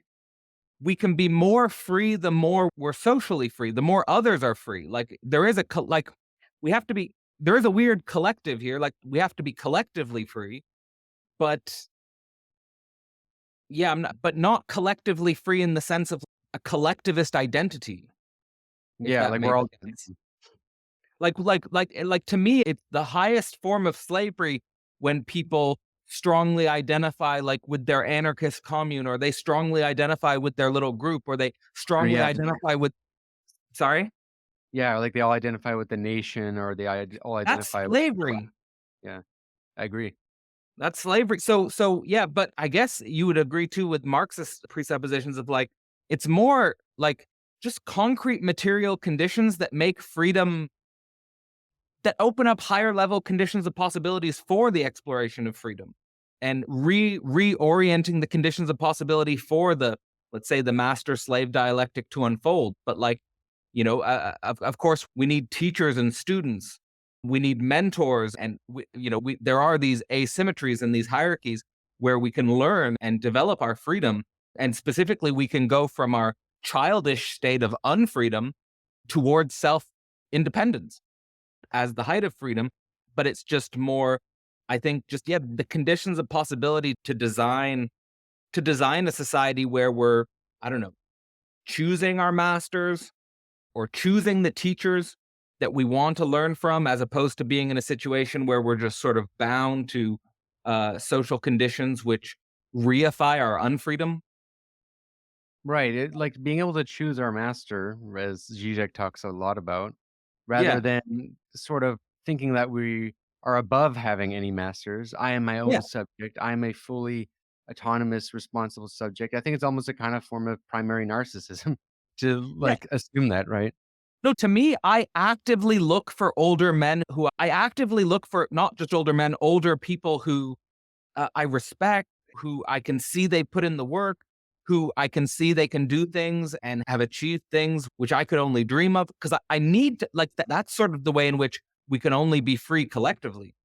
we can be more free the more we're socially free, the more others are free. Like there is like we have to be. There is a weird collective here. Like we have to be collectively free, but yeah, but not collectively free in the sense of a collectivist identity, if Yeah, that like we're makes all sense. Like to me, it's the highest form of slavery when people strongly identify like with their anarchist commune, or they strongly identify with their little group, or they or strongly yeah, identify with sorry? yeah, like they all identify with the nation or they all That's identify with the class. slavery. Yeah, I agree. That's slavery. So yeah, but I guess you would agree too with Marxist presuppositions of like it's more like just concrete material conditions that make freedom, that open up higher level conditions of possibilities for the exploration of freedom, and reorienting the conditions of possibility for the, let's say, the master slave dialectic to unfold. But like, of course we need teachers and students, we need mentors, and there are these asymmetries and these hierarchies where we can learn and develop our freedom, and specifically we can go from our childish state of unfreedom towards self independence as the height of freedom. But it's just more, I think, just yeah, the conditions of possibility to design a society where we're, I don't know, choosing our masters or choosing the teachers that we want to learn from, as opposed to being in a situation where we're just sort of bound to social conditions which reify our unfreedom. Right. Like being able to choose our master, as Zizek talks a lot about, rather Yeah, than sort of thinking that we are above having any masters. I am my yeah, own subject. I am a fully autonomous, responsible subject. I think it's almost a kind of form of primary narcissism to yeah. like assume that, right? No, to me, I actively look for older men who I actively look for, not just older men, older people who I respect, who I can see they put in the work, who I can see they can do things and have achieved things which I could only dream of. Because I need to, like that's sort of the way in which we can only be free collectively.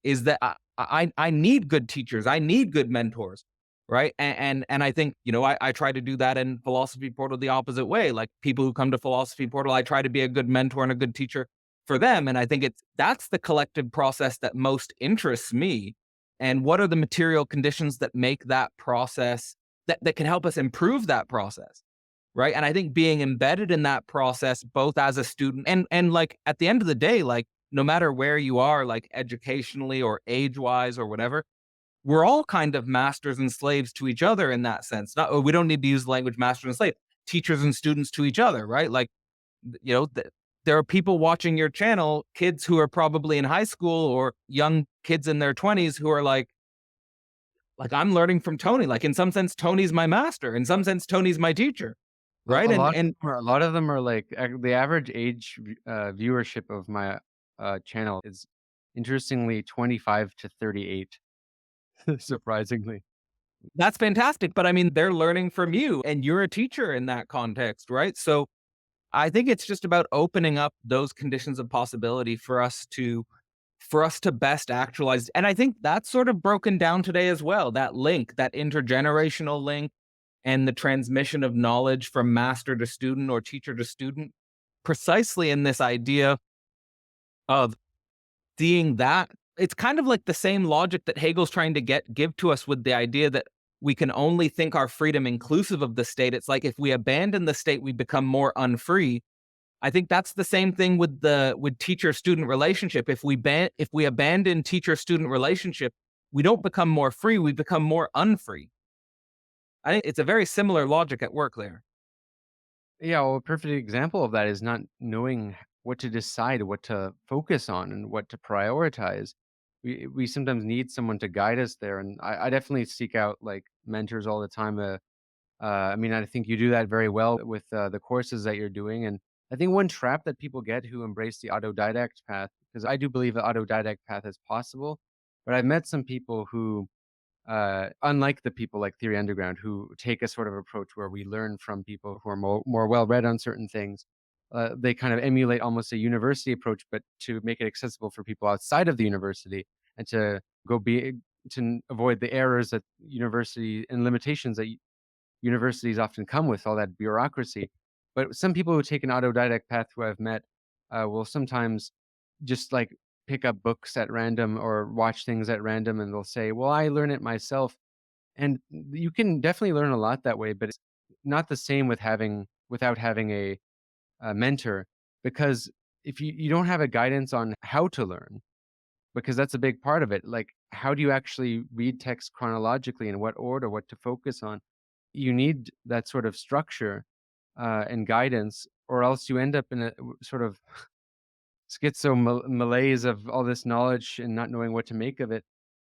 Is that I need good teachers, I need good mentors, right? And I think I try to do that in Philosophy Portal the opposite way. Like people who come to Philosophy Portal, I try to be a good mentor and a good teacher for them. And I think that's the collective process that most interests me. And what are the material conditions that make that process, that can help us improve that process? Right. And I think being embedded in that process, both as a student and like at the end of the day, like no matter where you are, like educationally or age wise or whatever, we're all kind of masters and slaves to each other in that sense. Not, we don't need to use the language master and slave, teachers and students to each other, right? Like, there are people watching your channel, kids who are probably in high school or young kids in their 20s who are like I'm learning from Tony. Like in some sense, Tony's my master. In some sense, Tony's my teacher. Right. A lot of them are like the average age viewership of my channel is interestingly 25 to 38, surprisingly. That's fantastic, but I mean, they're learning from you, and you're a teacher in that context, right? So, I think it's just about opening up those conditions of possibility for us to best actualize, and I think that's sort of broken down today as well, that link, that intergenerational link, and the transmission of knowledge from master to student or teacher to student, precisely in this idea of seeing that. It's kind of like the same logic that Hegel's trying to give to us with the idea that we can only think our freedom inclusive of the state. It's like if we abandon the state, we become more unfree. I think that's the same thing with teacher student relationship. If we abandon teacher student relationship, we don't become more free, we become more unfree. I think it's a very similar logic at work there. Yeah, well, a perfect example of that is not knowing what to decide, what to focus on, and what to prioritize. we sometimes need someone to guide us there. And I definitely seek out like mentors all the time. I mean, I think you do that very well with the courses that you're doing. And I think one trap that people get who embrace the autodidact path, because I do believe the autodidact path is possible, but I've met some people who, unlike the people like Theory Underground, who take a sort of approach where we learn from people who are more well read on certain things. They kind of emulate almost a university approach, but to make it accessible for people outside of the university and to go be to avoid the errors that university and limitations that universities often come with, all that bureaucracy. But some people who take an autodidact path who I've met will sometimes just like pick up books at random or watch things at random, and they'll say, "Well, I learn it myself." And you can definitely learn a lot that way, but it's not the same with without having a mentor, because if you don't have a guidance on how to learn, because that's a big part of it. Like, how do you actually read text chronologically, in what order, what to focus on? You need that sort of structure and guidance, or else you end up in a sort of malaise of all this knowledge and not knowing what to make of it.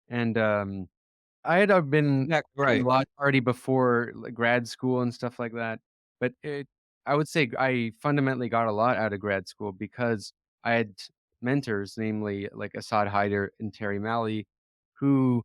And I had been Yeah, through a right. lot already before like, grad school and stuff like that. But I would say I fundamentally got a lot out of grad school because I had mentors, namely like Assad Haider and Terry Malley, who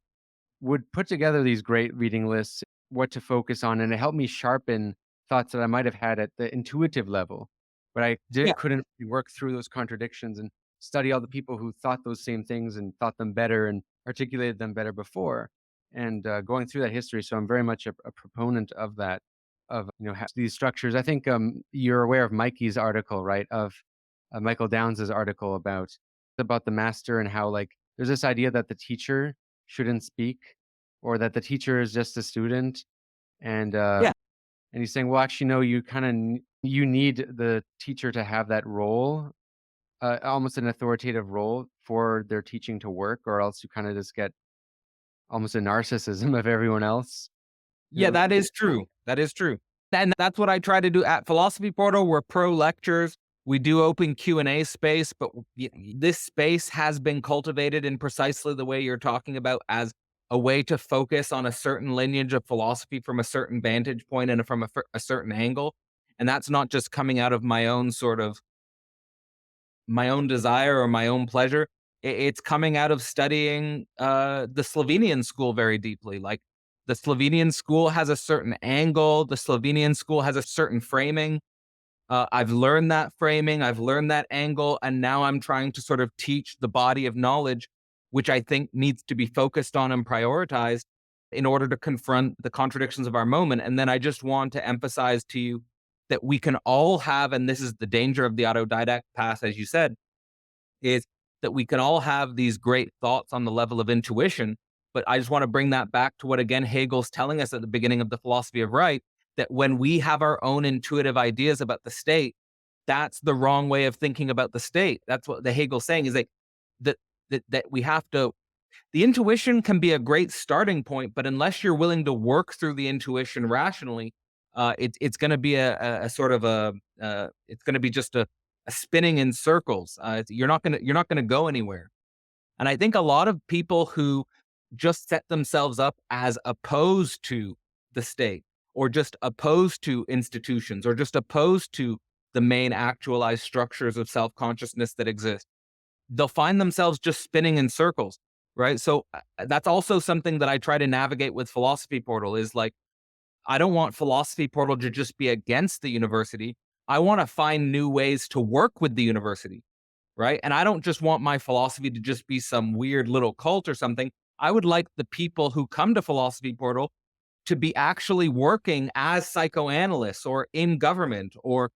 would put together these great reading lists, what to focus on, and it helped me sharpen thoughts that I might have had at the intuitive level, but Yeah. couldn't really work through those contradictions and study all the people who thought those same things and thought them better and articulated them better before, and going through that history. So I'm very much a proponent of that, of these structures. I think you're aware of Mikey's article, right? Of Michael Downes's article about the master and how like there's this idea that the teacher shouldn't speak, or that the teacher is just a student, and Yeah. and he's saying, well, actually, no, you kind of you need the teacher to have that role, almost an authoritative role for their teaching to work, or else you kind of just get almost a narcissism of everyone else. Yeah, You that know, is true. That is true. And that's what I try to do at Philosophy Portal. We're pro lectures. We do open Q&A space, but this space has been cultivated in precisely the way you're talking about, as a way to focus on a certain lineage of philosophy from a certain vantage point and from a certain angle. And that's not just coming out of my own sort of my own desire or my own pleasure. It's coming out of studying the Slovenian school very deeply. Like, the Slovenian school has a certain angle, the Slovenian school has a certain framing. I've learned that framing, I've learned that angle, and now I'm trying to sort of teach the body of knowledge, which I think needs to be focused on and prioritized in order to confront the contradictions of our moment. And then I just want to emphasize to you that we can all have, and this is the danger of the autodidact path, as you said, is that we can all have these great thoughts on the level of intuition. But I just want to bring that back to what, again, Hegel's telling us at the beginning of the philosophy of right, that when we have our own intuitive ideas about the state, that's the wrong way of thinking about the state. That's what the Hegel's saying, is like that, that we have to, the intuition can be a great starting point, but unless you're willing to work through the intuition rationally, it's going to be a sort of it's going to be just a spinning in circles. You're not gonna go anywhere. And I think a lot of people who just set themselves up as opposed to the state, or just opposed to institutions, or just opposed to the main actualized structures of self-consciousness that exist, they'll find themselves just spinning in circles, right? So that's also something that I try to navigate with Philosophy Portal, is like, I don't want Philosophy Portal to just be against the university. I want to find new ways to work with the university, right? And I don't just want my philosophy to just be some weird little cult or something. I would like the people who come to Philosophy Portal to be actually working as psychoanalysts, or in government, or,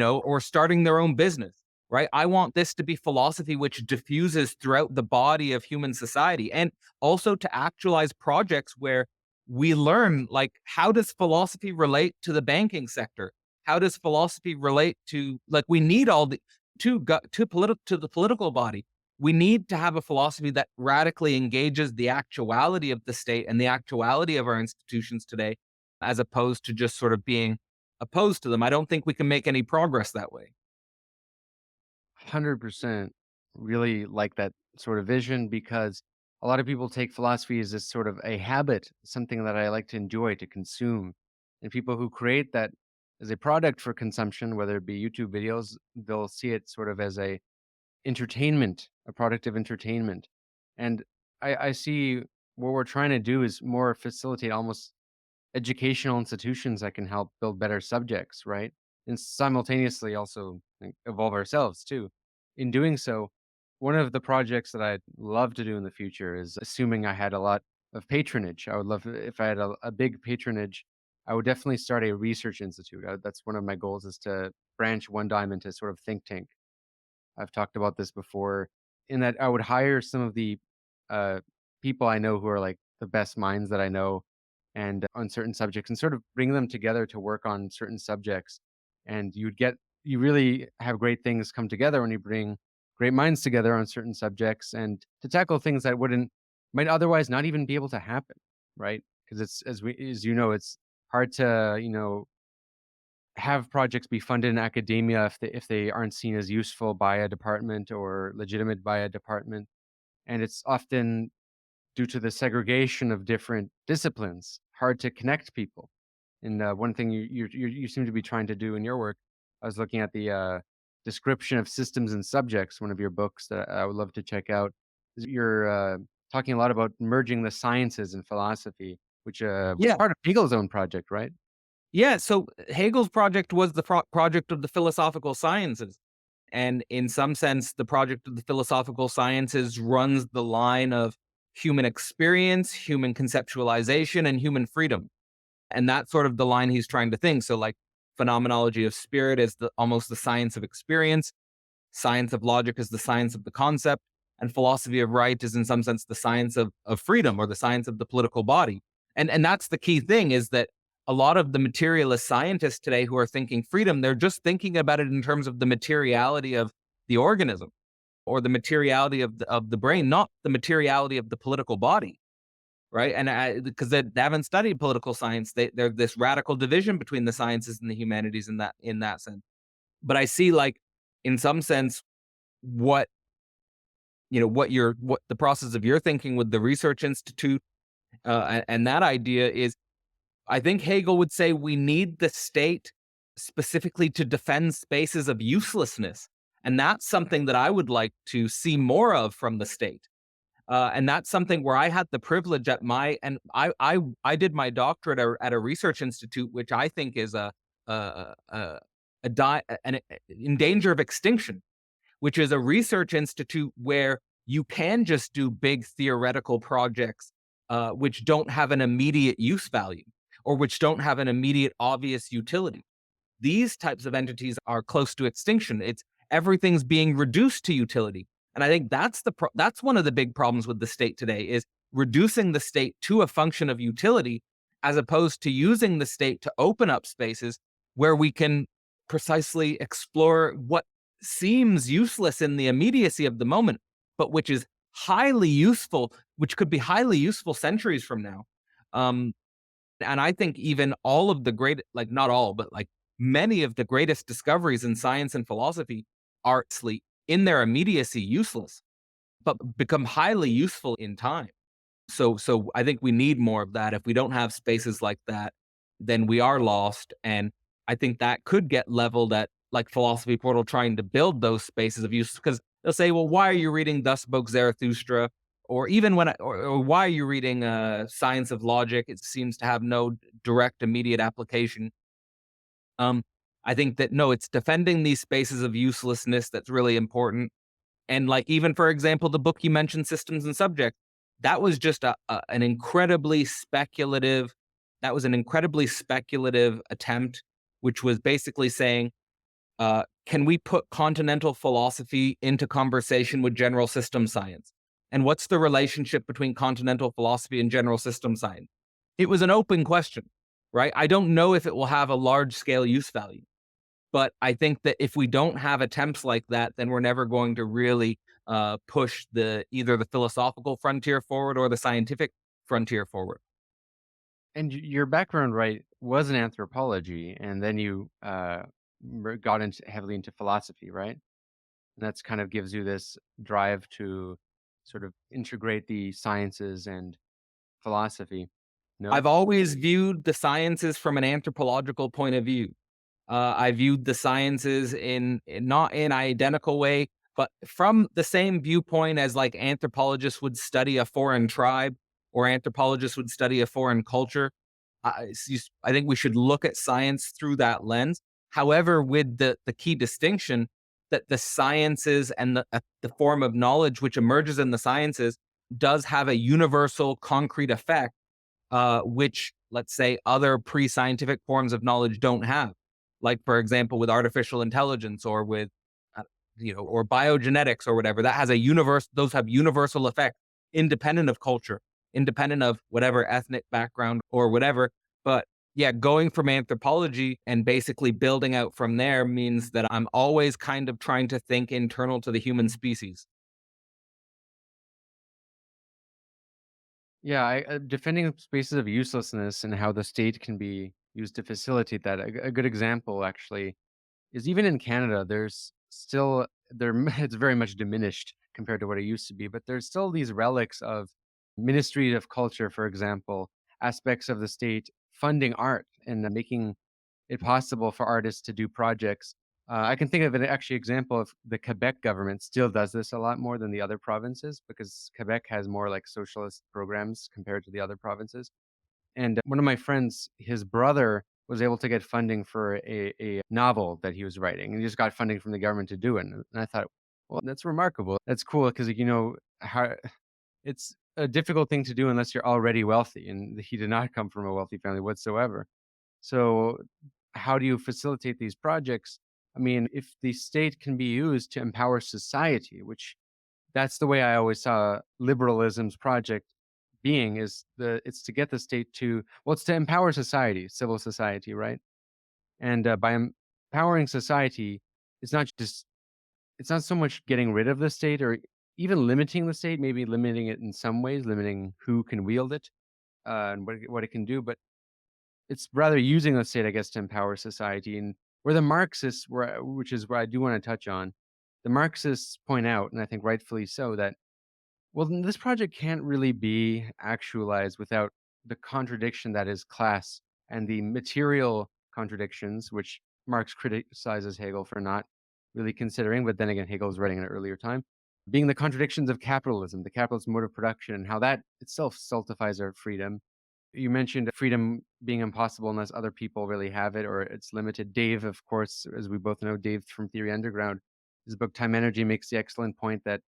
or starting their own business, right? I want this to be philosophy which diffuses throughout the body of human society, and also to actualize projects where we learn, like, how does philosophy relate to the banking sector? How does philosophy relate to, like, we need all the, to the political body. We need to have a philosophy that radically engages the actuality of the state and the actuality of our institutions today, as opposed to just sort of being opposed to them. I don't think we can make any progress that way. 100%. really like that sort of vision because a lot of people take philosophy as this sort of a habit, something that I like to enjoy, to consume. And people who create that as a product for consumption, whether it be YouTube videos, they'll see it sort of as a entertainment, a product of entertainment. And I see what we're trying to do is more facilitate almost educational institutions that can help build better subjects, right? And simultaneously also like, evolve ourselves too. In doing so, one of the projects that I'd love to do in the future is assuming I had a lot of patronage. I would love if I had a big patronage. I would definitely start a research institute. That's one of my goals is to branch One Dime into sort of think tank. I've talked about this before, in that I would hire some of the uh, people I know who are like the best minds that I know, and on certain subjects, and sort of bring them together to work on certain subjects. And you really have great things come together when you bring great minds together on certain subjects and to tackle things that might otherwise not even be able to happen, right? Because it's as you know, it's hard to have projects be funded in academia if they aren't seen as useful by a department or legitimate by a department, and it's often due to the segregation of different disciplines, hard to connect people. And one thing you seem to be trying to do in your work, I was looking at the description of systems and subjects, one of your books that I would love to check out. You're talking a lot about merging the sciences and philosophy, which was Yeah. part of Hegel's own project, right? Yeah, so Hegel's project was the project of the philosophical sciences. And in some sense, the project of the philosophical sciences runs the line of human experience, human conceptualization, and human freedom. And that's sort of the line he's trying to think. So, like, phenomenology of spirit is almost the science of experience, science of logic is the science of the concept, and philosophy of right is, in some sense, the science of freedom or the science of the political body. And that's the key thing is that a lot of the materialist scientists today who are thinking freedom, they're just thinking about it in terms of the materiality of the organism or the materiality of the brain, not the materiality of the political body, right? And because they haven't studied political science, they're this radical division between the sciences and the humanities in that sense. But I see, like, in some sense, what what the process of your thinking with the research institute, and that idea is, I think Hegel would say we need the state specifically to defend spaces of uselessness. And that's something that I would like to see more of from the state. And that's something where I had the privilege at and I did my doctorate at a research institute, which I think is a, a, in danger of extinction, which is a research institute where you can just do big theoretical projects, which don't have an immediate use value or which don't have an immediate obvious utility. These types of entities are close to extinction. It's everything's being reduced to utility. And I think that's one of the big problems with the state today is reducing the state to a function of utility as opposed to using the state to open up spaces where we can precisely explore what seems useless in the immediacy of the moment, but which is highly useful, which could be highly useful centuries from now. Um, and I think even all of the great, like, not all, but like many of the greatest discoveries in science and philosophy are in their immediacy useless, but become highly useful in time. So I think we need more of that. If we don't have spaces like that, then we are lost. And I think that could get leveled at, like, Philosophy Portal trying to build those spaces of use, because they'll say, well, why are you reading Thus Spoke Zarathustra? Or even or why are you reading Science of Logic? It seems to have no direct immediate application. Um, I think that no, it's defending these spaces of uselessness that's really important. And, like, even for example, the book you mentioned, Systems and Subjects, that was just an incredibly speculative. That was an incredibly speculative attempt, which was basically saying, can we put continental philosophy into conversation with general system science? And what's the relationship between continental philosophy and general system science? It was an open question, right? I don't know if it will have a large scale use value, but I think that if we don't have attempts like that, then we're never going to really push either the philosophical frontier forward or the scientific frontier forward. And your background, right, was in anthropology, and then you got into heavily into philosophy, right? And that's kind of gives you this drive to sort of integrate the sciences and philosophy. No? I've always viewed the sciences from an anthropological point of view. I viewed the sciences not in identical way, but from the same viewpoint as like anthropologists would study a foreign tribe or anthropologists would study a foreign culture. I think we should look at science through that lens. However, with the key distinction that the sciences and the form of knowledge which emerges in the sciences does have a universal concrete effect, which, let's say, other pre-scientific forms of knowledge don't have. Like, for example, with artificial intelligence or with, or biogenetics or whatever, that has those have universal effects, independent of culture, independent of whatever ethnic background or whatever. But yeah, going from anthropology and basically building out from there means that I'm always kind of trying to think internal to the human species. Yeah, defending spaces of uselessness and how the state can be used to facilitate that. A good example, actually, is even in Canada, there's still it's very much diminished compared to what it used to be, but there's still these relics of Ministry of Culture, for example, aspects of the state funding art and making it possible for artists to do projects. I can think of an actually example of the Quebec government still does this a lot more than the other provinces because Quebec has more like socialist programs compared to the other provinces. And one of my friends, his brother was able to get funding for a novel that he was writing. And he just got funding from the government to do it. And I thought, well, that's remarkable. That's cool because, how it's a difficult thing to do unless you're already wealthy. And he did not come from a wealthy family whatsoever. So how do you facilitate these projects? I mean, if the state can be used to empower society, which that's the way I always saw liberalism's project being it's to get the state to it's to empower society, civil society, right? And by empowering society, it's not just it's not so much getting rid of the state or even limiting the state, maybe limiting it in some ways, limiting who can wield it and what it can do, but it's rather using the state, I guess, to empower society. And where the Marxists, which is where I do want to touch on, the Marxists point out, and I think rightfully so, that this project can't really be actualized without the contradiction that is class and the material contradictions, which Marx criticizes Hegel for not really considering. But then again, Hegel was writing at an earlier time, being the contradictions of capitalism, the capitalist mode of production, and how that itself stultifies our freedom. You mentioned freedom being impossible unless other people really have it or it's limited. Dave, of course, as we both know, Dave from Theory Underground, his book Time Energy makes the excellent point that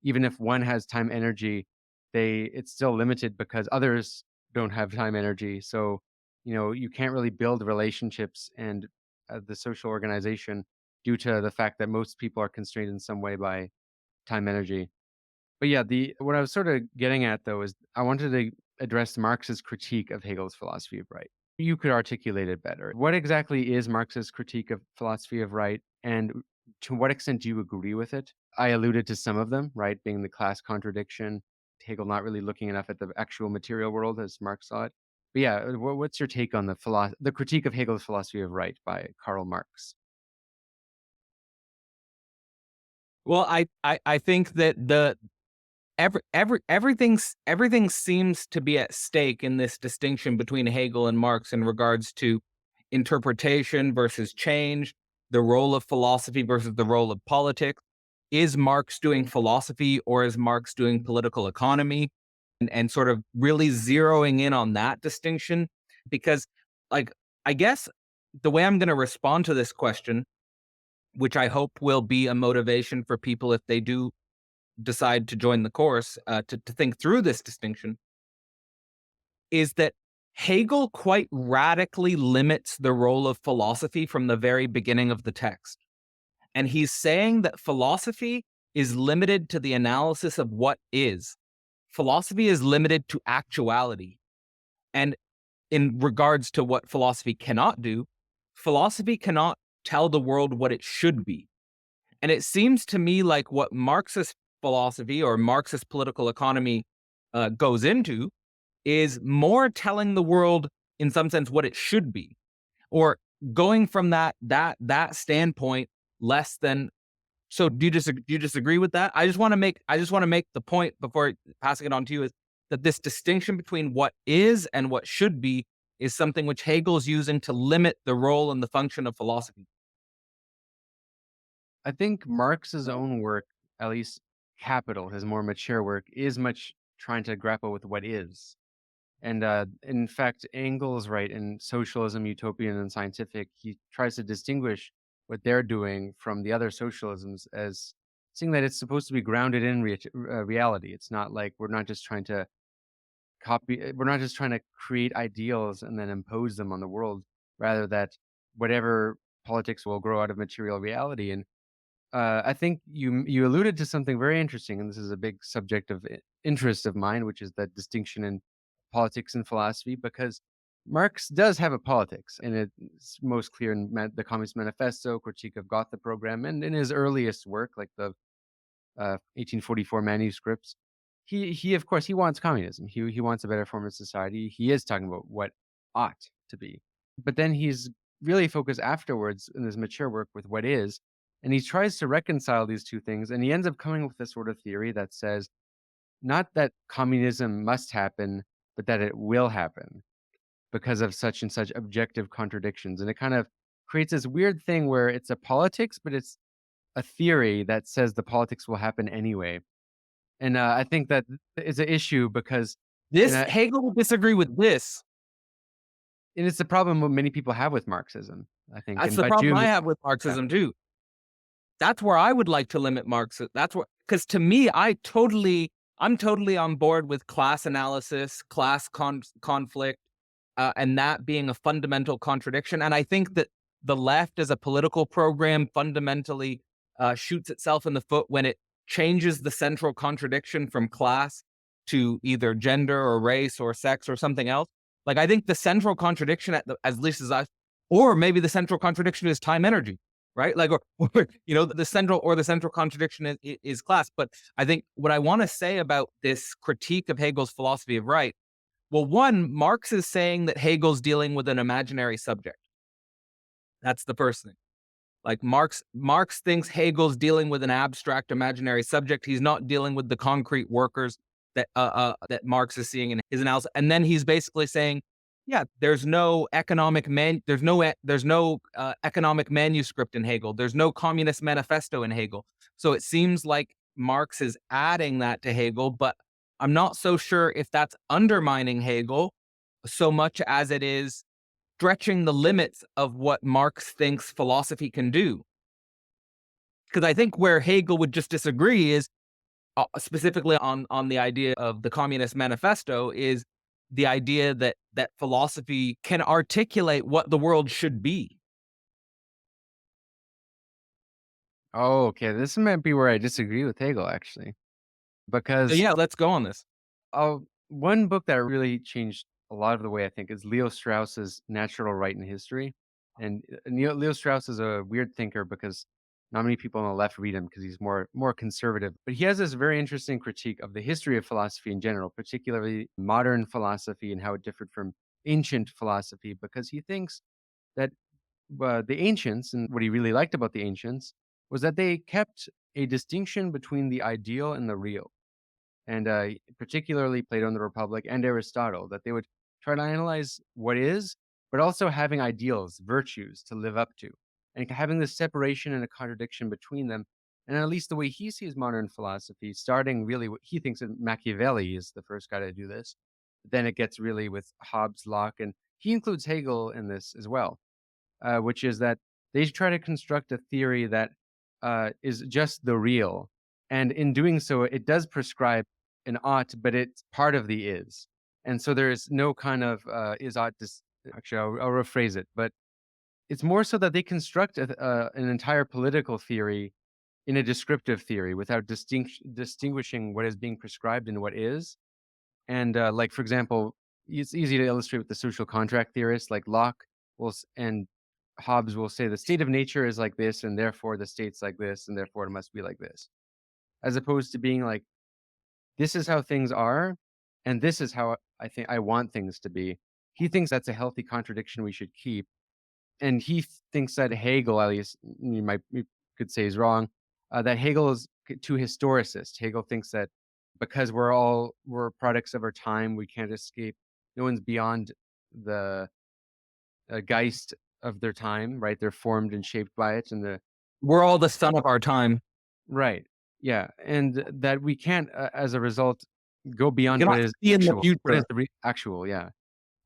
even if one has time energy, it's still limited because others don't have time energy. So, you can't really build relationships and the social organization due to the fact that most people are constrained in some way by time energy. But yeah, what I was sort of getting at though is I wanted to address Marx's critique of Hegel's philosophy of right. You could articulate it better. What exactly is Marx's critique of philosophy of right, and to what extent do you agree with it? I alluded to some of them, right, being the class contradiction, Hegel not really looking enough at the actual material world as Marx saw it. But yeah, what's your take on the critique of Hegel's philosophy of right by Karl Marx? Well, I think that everything seems to be at stake in this distinction between Hegel and Marx in regards to interpretation versus change, the role of philosophy versus the role of politics. Is Marx doing philosophy or is Marx doing political economy? And sort of really zeroing in on that distinction, because like I guess the way I'm going to respond to this question, which I hope will be a motivation for people if they do decide to join the course, to think through this distinction, is that Hegel quite radically limits the role of philosophy from the very beginning of the text. And he's saying that philosophy is limited to the analysis of what is. Philosophy is limited to actuality. And in regards to what philosophy cannot do, philosophy cannot tell the world what it should be. And it seems to me like what Marxist philosophy or Marxist political economy goes into is more telling the world in some sense what it should be, or going from that standpoint less than So do you disagree with that? I just want to make the point before passing it on to you is that this distinction between what is and what should be is something which Hegel's using to limit the role and the function of philosophy. I think Marx's own work, at least Capital, his more mature work, is much trying to grapple with what is. And in fact, Engels, right, in Socialism, Utopian, and Scientific, he tries to distinguish what they're doing from the other socialisms as seeing that it's supposed to be grounded in reality. It's not like we're not just trying to we're not just trying to create ideals and then impose them on the world, rather that whatever politics will grow out of material reality. And I think you alluded to something very interesting, and this is a big subject of interest of mine, which is that distinction in politics and philosophy, because Marx does have a politics, and it's most clear in the Communist Manifesto, Critique of Gotha Program, and in his earliest work, like the 1844 manuscripts. He of course he wants communism. He wants a better form of society. He is talking about what ought to be, but then he's really focused afterwards in his mature work with what is, and he tries to reconcile these two things, and he ends up coming with this sort of theory that says not that communism must happen, but that it will happen because of such and such objective contradictions, and it kind of creates this weird thing where it's a politics, but it's a theory that says the politics will happen anyway. And I think that is an issue because, and, This Hegel would disagree with this. and it's the problem what many people have with Marxism, I think. That's And the but problem I you, have with yeah. Marxism too. That's where I would like to limit Marx. That's where, because to me, I'm totally on board with class analysis, conflict, and that being a fundamental contradiction. And I think that the left as a political program fundamentally shoots itself in the foot when it changes the central contradiction from class to either gender or race or sex or something else. Like I think the central contradiction, as least as I, or maybe the central contradiction is time energy, right? Like, or the central contradiction is class. But I think what I want to say about this critique of Hegel's philosophy of right, well, one, Marx is saying that Hegel's dealing with an imaginary subject. That's the first thing. Like Marx thinks Hegel's dealing with an abstract imaginary subject. He's not dealing with the concrete workers that Marx is seeing in his analysis. And then he's basically saying, yeah, there's no economic manuscript in Hegel. There's no communist manifesto in Hegel. So it seems like Marx is adding that to Hegel, but I'm not so sure if that's undermining Hegel so much as it is stretching the limits of what Marx thinks philosophy can do. Because I think where Hegel would just disagree is specifically on the idea of the Communist Manifesto is the idea that philosophy can articulate what the world should be. Oh, okay. This might be where I disagree with Hegel, actually, So because yeah, let's go on this. one book that really changed a lot of the way I think is Leo Strauss's Natural Right and History. And Leo Strauss is a weird thinker because not many people on the left read him because he's more conservative. But he has this very interesting critique of the history of philosophy in general, particularly modern philosophy and how it differed from ancient philosophy, because he thinks that the ancients, and what he really liked about the ancients, was that they kept a distinction between the ideal and the real. And particularly Plato and the Republic and Aristotle, that they would try to analyze what is, but also having ideals, virtues to live up to, and having this separation and a contradiction between them. And at least the way he sees modern philosophy, starting really what he thinks that Machiavelli is the first guy to do this. Then it gets really with Hobbes, Locke, and he includes Hegel in this as well, which is that they try to construct a theory that is just the real. And in doing so, it does prescribe an ought, but it's part of the is. And so there is no kind of is ought. Actually, I'll rephrase it, but it's more so that they construct an entire political theory in a descriptive theory without distinguishing what is being prescribed and what is. And like, for example, it's easy to illustrate with the social contract theorists like Locke and Hobbes will say the state of nature is like this, and therefore the state's like this, and therefore it must be like this. As opposed to being like, this is how things are, and this is how I think I want things to be. He thinks that's a healthy contradiction we should keep. And he thinks that Hegel, at least you could say, is wrong, that Hegel is too historicist. Hegel thinks that because we're products of our time, we can't escape. No one's beyond the Geist of their time, right? They're formed and shaped by it, and the We're all the son of our time. right, yeah, and that we can't, as a result, go We beyond what cannot is see in the actual. What is future. the actual? Yeah,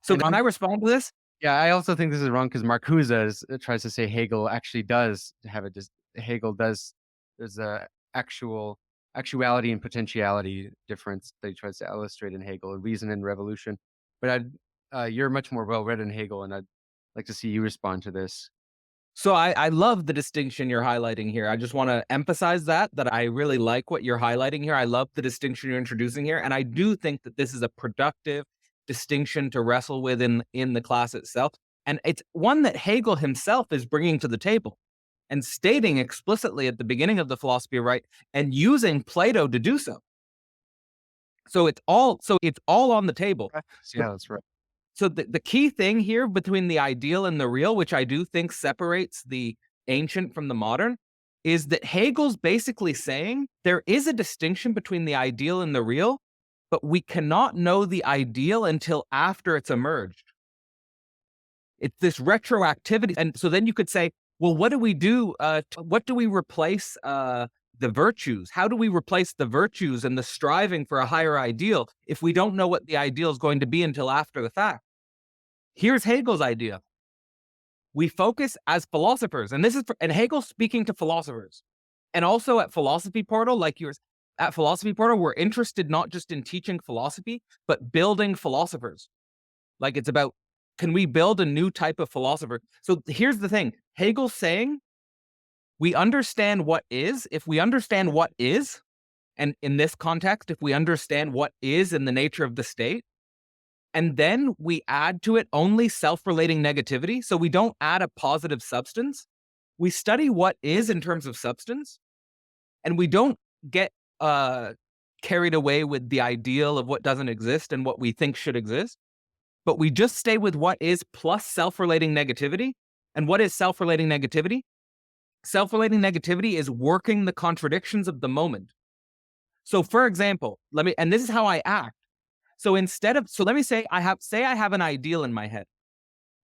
So and can I respond to this? yeah, I also think this is wrong because Marcuse tries to say Hegel actually does have a Hegel does there's a actual actuality and potentiality difference that he tries to illustrate in Hegel, reason and revolution. But you're much more well read in Hegel, and I'd like to see you respond to this. So I love the distinction you're highlighting here. I just want to emphasize that I really like what you're highlighting here. I love the distinction you're introducing here, and I do think that this is a productive distinction to wrestle with in the class itself, and it's one that Hegel himself is bringing to the table and stating explicitly at the beginning of the philosophy of right, and using Plato to do so. So it's all on the table. Yeah, that's right. So the key thing here between the ideal and the real, which I do think separates the ancient from the modern, is that Hegel's basically saying there is a distinction between the ideal and the real, but we cannot know the ideal until after it's emerged. It's this retroactivity. And so then you could say, well, what do we do? What do we replace the virtues? How do we replace the virtues and the striving for a higher ideal if we don't know what the ideal is going to be until after the fact? Here's Hegel's idea. We focus as philosophers, and and Hegel's speaking to philosophers. And also at Philosophy Portal, like yours, at Philosophy Portal, we're interested not just in teaching philosophy, but building philosophers. Like it's about, can we build a new type of philosopher? So here's the thing. Hegel's saying, we understand what is. If we understand what is, and in this context, if we understand what is in the nature of the state, and then we add to it only self-relating negativity, so we don't add a positive substance. We study what is in terms of substance, and we don't get carried away with the ideal of what doesn't exist and what we think should exist, but we just stay with what is plus self-relating negativity. And what is self-relating negativity? Self-relating negativity is working the contradictions of the moment. So for example, and this is how I act. So let me say I have an ideal in my head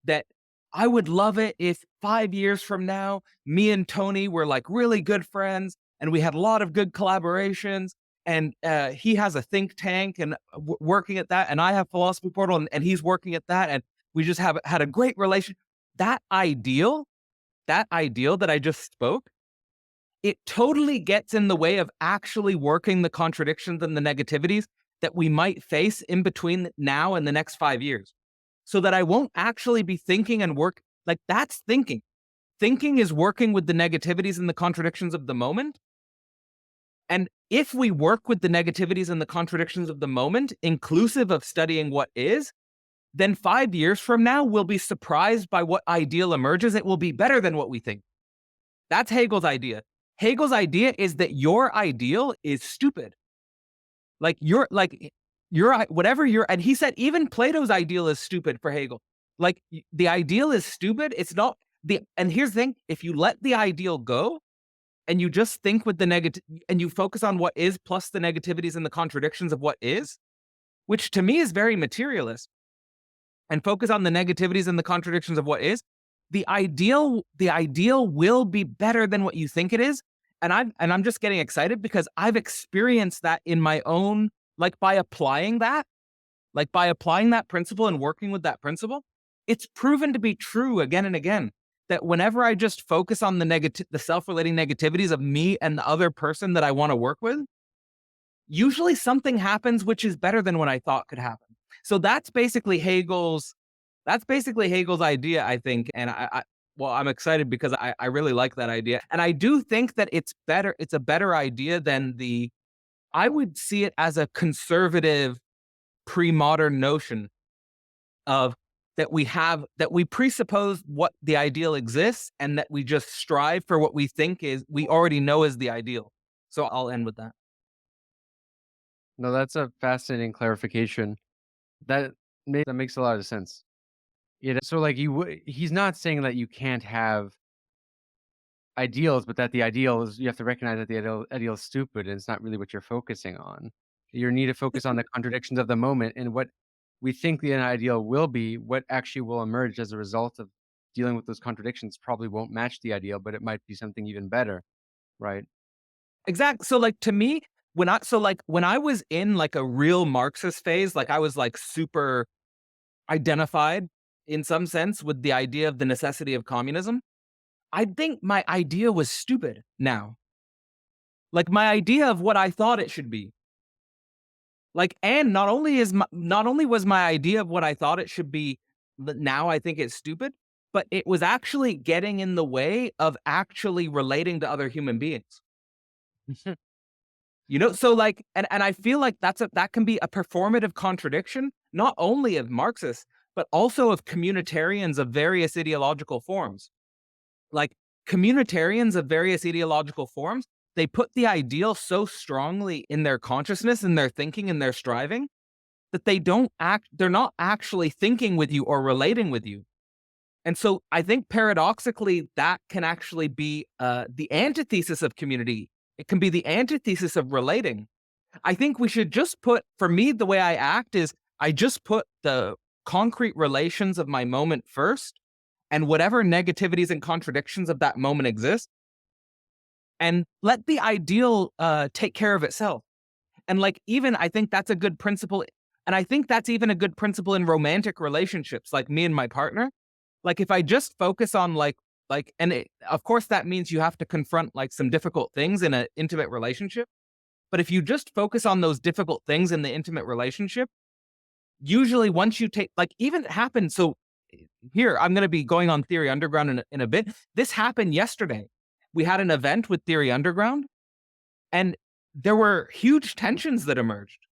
that I would love it if 5 years from now, me and Tony were like really good friends and we had a lot of good collaborations, and he has a think tank and working at that, and I have Philosophy Portal and he's working at that, and we just had a great relation. That ideal that I just spoke, it totally gets in the way of actually working the contradictions and the negativities that we might face in between now and the next 5 years, so that I won't actually be thinking and work. Like that's thinking. Thinking is working with the negativities and the contradictions of the moment. And if we work with the negativities and the contradictions of the moment, inclusive of studying what is, then 5 years from now, we'll be surprised by what ideal emerges. It will be better than what we think. That's Hegel's idea. Hegel's idea is that your ideal is stupid. Like whatever and he said even Plato's ideal is stupid for Hegel. Like the ideal is stupid. It's not and here's the thing, if you let the ideal go and you just think with the negative and you focus on what is plus the negativities and the contradictions of what is, which to me is very materialist, and focus on the negativities and the contradictions of what is, the ideal will be better than what you think it is. And I'm just getting excited because I've experienced that in my own, by applying that principle and working with that principle, it's proven to be true again and again, that whenever I just focus on the self-relating negativities of me and the other person that I want to work with, usually something happens which is better than what I thought could happen. So that's basically Hegel's idea, I think. And I'm excited because I really like that idea. And I do think that it's a better idea than I would see it as a conservative pre-modern notion of that we presuppose what the ideal exists and that we just strive for what we think we already know is the ideal. So I'll end with that. No, that's a fascinating clarification. That makes a lot of sense. So like he's not saying that you can't have ideals, but that the ideal is, you have to recognize that the ideal is stupid and it's not really what you're focusing on. You need to focus on the contradictions of the moment and what we think the ideal will be, what actually will emerge as a result of dealing with those contradictions probably won't match the ideal, but it might be something even better, right? Exact So, like, to me, when I was in, like, a real Marxist phase, like, I was, like, super identified in some sense with the idea of the necessity of communism, I think my idea was stupid now. Like, my idea of what I thought it should be. Like, and not only was my idea of what I thought it should be, but now I think it's stupid, but it was actually getting in the way of actually relating to other human beings. So, like, and I feel like that can be a performative contradiction, not only of Marxists, but also of communitarians of various ideological forms. Like, communitarians of various ideological forms, they put the ideal so strongly in their consciousness, in their thinking, in their striving, that they're not actually thinking with you or relating with you. And so I think paradoxically that can actually be the antithesis of community. It can be the antithesis of relating. I think we should just for me, the way I act is I just put the concrete relations of my moment first, and whatever negativities and contradictions of that moment exist, and let the ideal take care of itself. And, like, even I think that's a good principle. And I think that's even a good principle in romantic relationships, like me and my partner. Like, if I just focus on of course, that means you have to confront, like, some difficult things in an intimate relationship. But if you just focus on those difficult things in the intimate relationship, usually once you take, like, even it happened. So here, I'm going to be going on Theory Underground in a bit. This happened yesterday. We had an event with Theory Underground, and there were huge tensions that emerged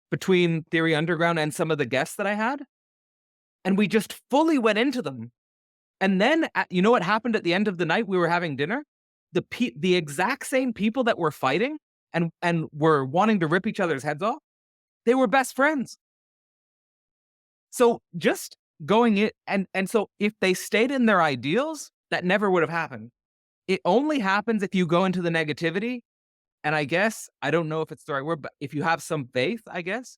between Theory Underground and some of the guests that I had. And we just fully went into them. And then, you know what happened at the end of the night? We were having dinner. The exact same people that were fighting and were wanting to rip each other's heads off, they were best friends. So just going it, and so if they stayed in their ideals, that never would have happened. It only happens if you go into the negativity. And I guess, I don't know if it's the right word, but if you have some faith, I guess,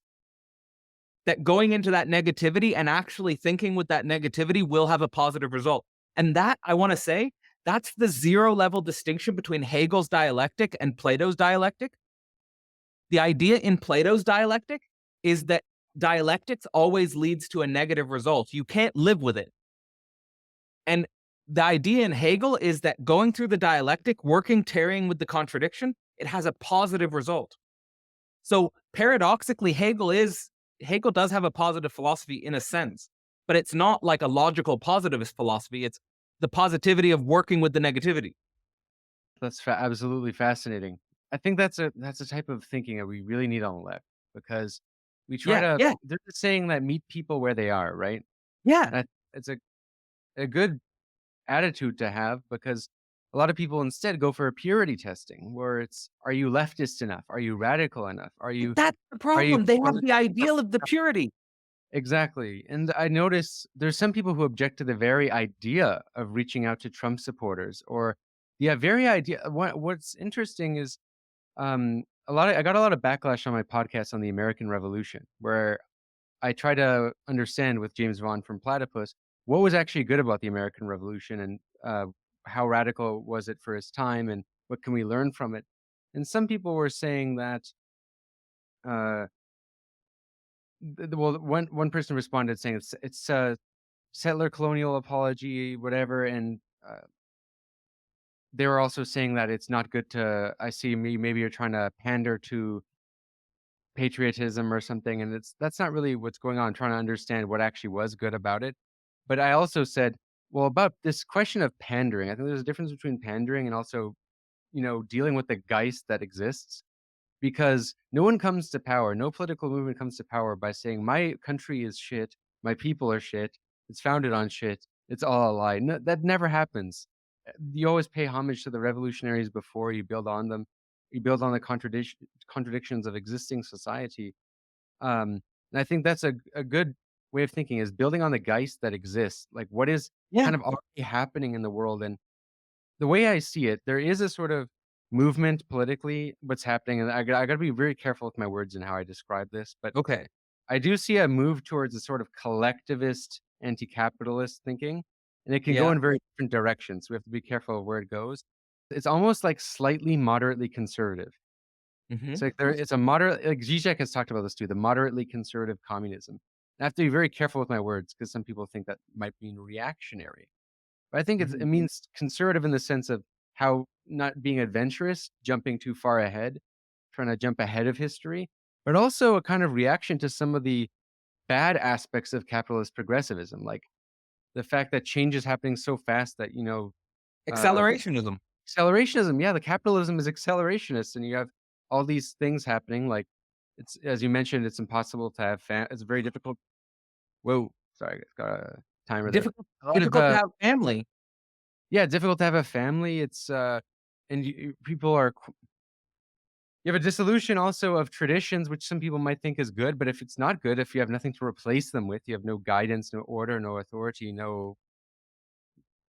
that going into that negativity and actually thinking with that negativity will have a positive result. And that, I want to say, that's the zero level distinction between Hegel's dialectic and Plato's dialectic. The idea in Plato's dialectic is that dialectics always leads to a negative result. You can't live with it. And the idea in Hegel is that going through the dialectic, working, tarrying with the contradiction, it has a positive result. So paradoxically, Hegel does have a positive philosophy in a sense, but it's not like a logical positivist philosophy. It's the positivity of working with the negativity. That's absolutely fascinating. I think that's a type of thinking that we really need on the left, because we try Yeah, to. yeah, There's a saying that meet people where they are, right? yeah. And it's a good attitude to have, because a lot of people instead go for a purity testing, where it's, are you leftist enough? Are you radical enough? That's the Are you problem. They have the positive enough? ideal of the purity. Exactly. And I notice there's some people who object to the very idea of reaching out to Trump supporters, or the very idea. What's interesting is, I got a lot of backlash on my podcast on the American Revolution, where I try to understand with James Vaughan from Platypus what was actually good about the American Revolution, and how radical was it for its time, and what can we learn from it. And some people were saying that, uh, well, one person responded saying it's a settler colonial apology, whatever, and they were also saying that it's not good to. I see, maybe you're trying to pander to patriotism or something, and that's not really what's going on. I'm trying to understand what actually was good about it. But I also said, well, about this question of pandering, I think there's a difference between pandering and also, dealing with the geist that exists. Because no one comes to power, no political movement comes to power by saying, my country is shit, my people are shit, it's founded on shit, it's all a lie. No, that never happens. You always pay homage to the revolutionaries before you build on them. You build on the contradictions of existing society. And I think that's a good way of thinking, is building on the geist that exists. Like, what is Yeah. kind of already happening in the world, and the way I see it, there is a sort of movement politically, what's happening, and I gotta be very careful with my words and how I describe this, but Okay. I do see a move towards a sort of collectivist, anti-capitalist thinking, and it can go Yeah. in very different directions. We have to be careful of where it goes. It's almost like slightly moderately conservative. Hmm. It's like it's a moderate, like Zizek has talked about this too, the moderately conservative communism. I have to be very careful with my words because some people think that might mean reactionary. But I think it Hmm. means conservative in the sense of how not being adventurous, jumping too far ahead, trying to jump ahead of history, but also a kind of reaction to some of the bad aspects of capitalist progressivism, like the fact that change is happening so fast that, uh, Accelerationism. accelerationism, yeah, the capitalism is accelerationist, and you have all these things happening. Like it's as you mentioned, it's impossible to have it's very difficult. Whoa, sorry, I got a timer there. Difficult, A lot of difficult to have family. yeah, difficult to have a family. It's and people are you have a dissolution also of traditions, which some people might think is good, but if it's not good, if you have nothing to replace them with, you have no guidance, no order, no authority, no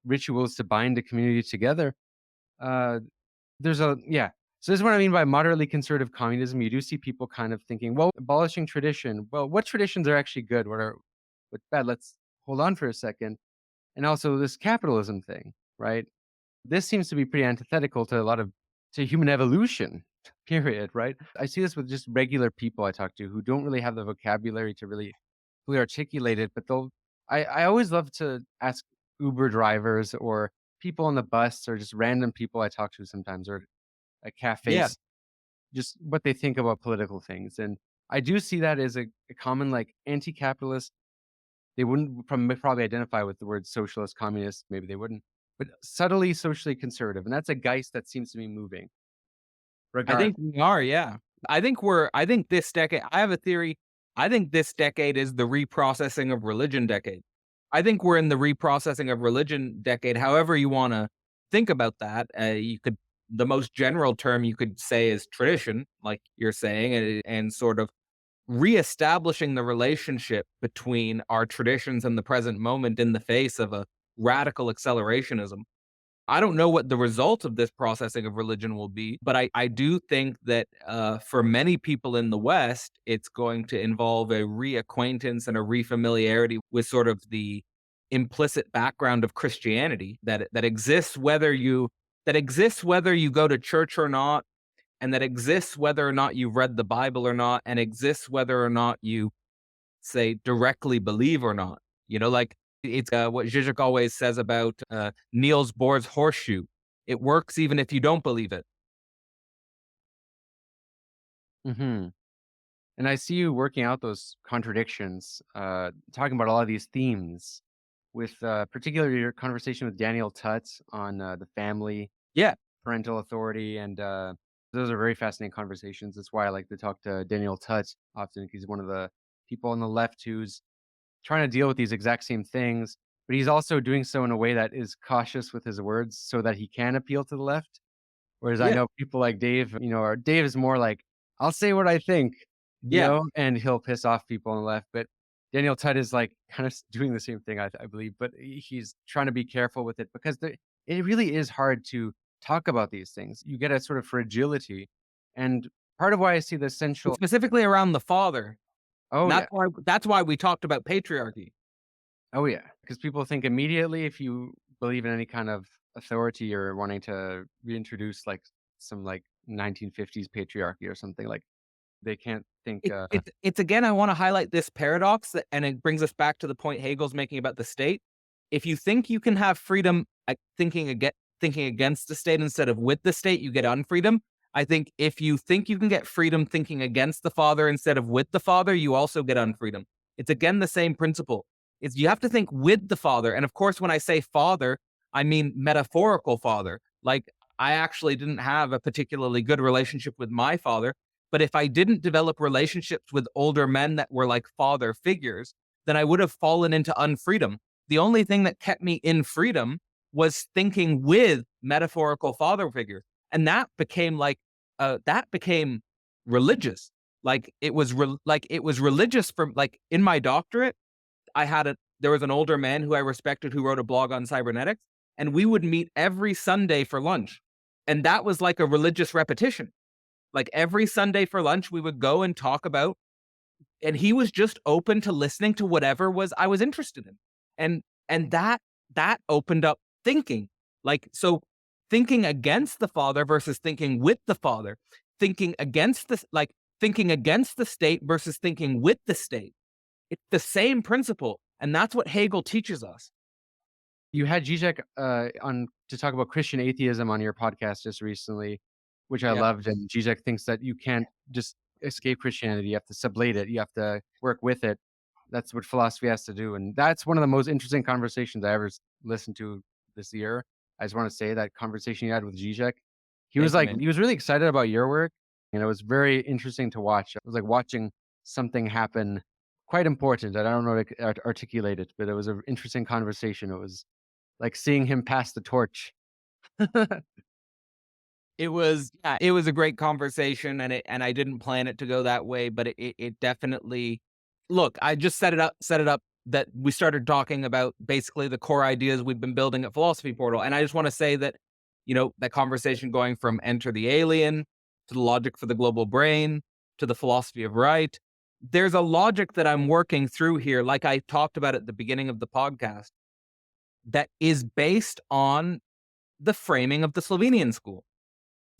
rituals to bind the community together. Uh, there's a yeah. So this is what I mean by moderately conservative communism. You do see people kind of thinking, well, abolishing tradition. Well, what traditions are actually good? What's bad? Let's hold on for a second. And also this capitalism thing, right? This seems to be pretty antithetical to a lot of to human evolution, period, right? I see this with just regular people I talk to who don't really have the vocabulary to really fully articulate it, but I always love to ask Uber drivers or people on the bus or just random people I talk to sometimes or at Yeah. cafes, just what they think about political things. And I do see that as a common like anti-capitalist. They wouldn't probably identify with the word socialist, communist, maybe they wouldn't, but subtly socially conservative, and that's a geist that seems to be moving I think regardless. we are, yeah. I think this decade, I have a theory. I think this decade is the reprocessing of religion decade. I think we're in the reprocessing of religion decade, however you want to think about that. The most general term you could say is tradition, like you're saying, and sort of reestablishing the relationship between our traditions and the present moment in the face of a radical accelerationism. I don't know what the result of this processing of religion will be, but I do think that for many people in the West, it's going to involve a reacquaintance and a refamiliarity with sort of the implicit background of Christianity that exists whether you go to church or not, and that exists whether or not you've read the Bible or not, and exists whether or not you say directly believe or not. Like it's what Zizek always says about Niels Bohr's horseshoe. It works even if you don't believe it. Mhm. And I see you working out those contradictions, talking about all of these themes with, particularly your conversation with Daniel Tutt on, the family, Yeah, parental authority, and, those are very fascinating conversations. That's why I like to talk to Daniel Tutt often. He's one of the people on the left who's trying to deal with these exact same things, but he's also doing so in a way that is cautious with his words so that he can appeal to the left. Whereas I yeah, know people like Dave, or Dave is more like, "I'll say what I think," yeah. and he'll piss off people on the left, but Daniel Tutt is, like, kind of doing the same thing, I believe, but he's trying to be careful with it because it really is hard to talk about these things. You get a sort of fragility, and part of why I see the And essential. specifically around the father. Oh, And yeah. that's why we talked about patriarchy. Oh, yeah, because people think immediately if you believe in any kind of authority or wanting to reintroduce, like, some, like, 1950s patriarchy or something, like, they can't think, It's again, I want to highlight this paradox, and it brings us back to the point Hegel's making about the state. If you think you can have freedom thinking against the state instead of with the state, you get unfreedom. I think if you think you can get freedom thinking against the father instead of with the father, you also get unfreedom. It's again the same principle. It's you have to think with the father. And of course, when I say father, I mean metaphorical father. Like I actually didn't have a particularly good relationship with my father, but if I didn't develop relationships with older men that were like father figures, then I would have fallen into unfreedom. The only thing that kept me in freedom was thinking with metaphorical father figures. And that became religious. It was religious from like in my doctorate, there was an older man who I respected who wrote a blog on cybernetics. and we would meet every Sunday for lunch. And that was like a religious repetition. Like every Sunday for lunch, we would go and talk about, and he was just open to listening to whatever I was interested in. And that opened up thinking. Like, so thinking against the Father versus thinking with the Father, thinking against the state versus thinking with the state. It's the same principle, and that's what Hegel teaches us. You had Zizek on to talk about Christian atheism on your podcast just recently, which I Yeah. loved. And Zizek thinks that you can't just escape Christianity. You have to sublate it. You have to work with it. That's what philosophy has to do. And that's one of the most interesting conversations I ever listened to this year. I just want to say that conversation you had with Zizek. He was Thank you, man. he was really excited about your work. And it was very interesting to watch. It was like watching something happen quite important. I don't know how to articulate it, but it was an interesting conversation. It was like seeing him pass the torch. It was a great conversation, and I didn't plan it to go that way, but it definitely, look, I just set it up that we started talking about basically the core ideas we've been building at Philosophy Portal. And I just want to say that, that conversation going from Enter the Alien to the logic for the global brain to the philosophy of right, there's a logic that I'm working through here, like I talked about at the beginning of the podcast, that is based on the framing of the Slovenian school.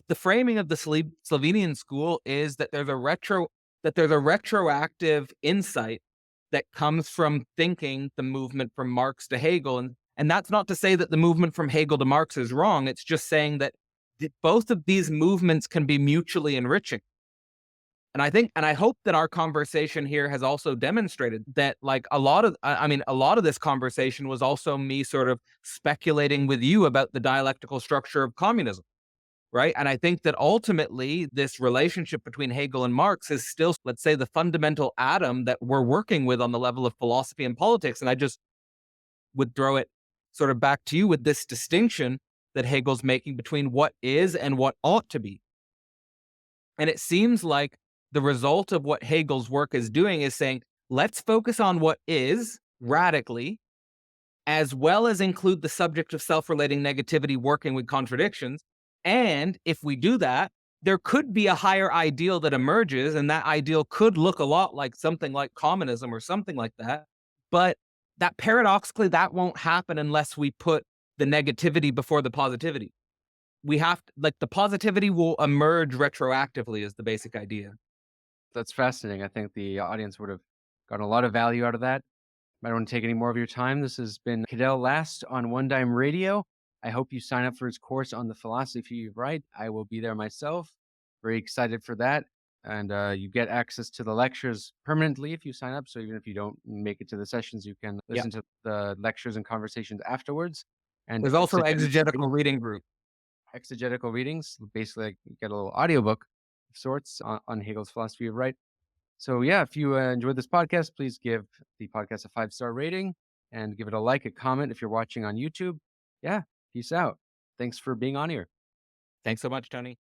The framing of the Slovenian school is that there's a retroactive insight that comes from thinking the movement from Marx to Hegel. And that's not to say that the movement from Hegel to Marx is wrong. It's just saying that both of these movements can be mutually enriching. And I hope that our conversation here has also demonstrated that, like, a lot of this conversation was also me sort of speculating with you about the dialectical structure of communism, right? And I think that ultimately this relationship between Hegel and Marx is still, let's say, the fundamental atom that we're working with on the level of philosophy and politics. And I just would throw it sort of back to you with this distinction that Hegel's making between what is and what ought to be. And it seems like the result of what Hegel's work is doing is saying, let's focus on what is radically, as well as include the subject of self-relating negativity working with contradictions. And if we do that, there could be a higher ideal that emerges, and that ideal could look a lot like something like communism or something like that. But that paradoxically, that won't happen unless we put the negativity before the positivity. We have to, like, the positivity will emerge retroactively is the basic idea. That's fascinating. I think the audience would have gotten a lot of value out of that. I don't want to take any more of your time. This has been Cadell Last on One Dime Radio. I hope you sign up for his course on the philosophy of right. I will be there myself. Very excited for that. And you get access to the lectures permanently if you sign up. So even if you don't make it to the sessions, you can listen to the lectures and conversations afterwards. And there's also exegetical reading group. Exegetical readings. Basically, like, you get a little audiobook of sorts on Hegel's philosophy of right. So yeah, if you enjoyed this podcast, please give the podcast a 5-star rating and give it a like, a comment if you're watching on YouTube. Yeah, peace out. Thanks for being on here. Thanks so much, Tony.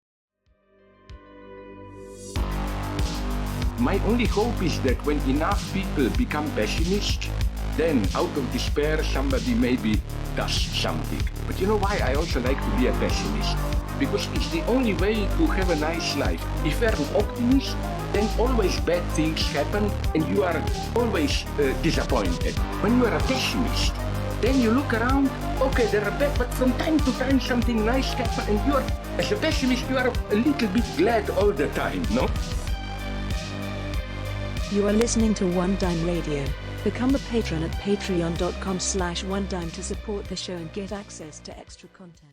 My only hope is that when enough people become pessimists, then out of despair somebody maybe does something. But you know why I also like to be a pessimist? Because it's the only way to have a nice life. If you're an optimist, then always bad things happen and you are always disappointed. When you are a pessimist, then you look around, okay, there are bad, but from time to time something nice happens, and you are, as a pessimist, you are a little bit glad all the time, no? You are listening to One Dime Radio. Become a patron at patreon.com/onedime to support the show and get access to extra content.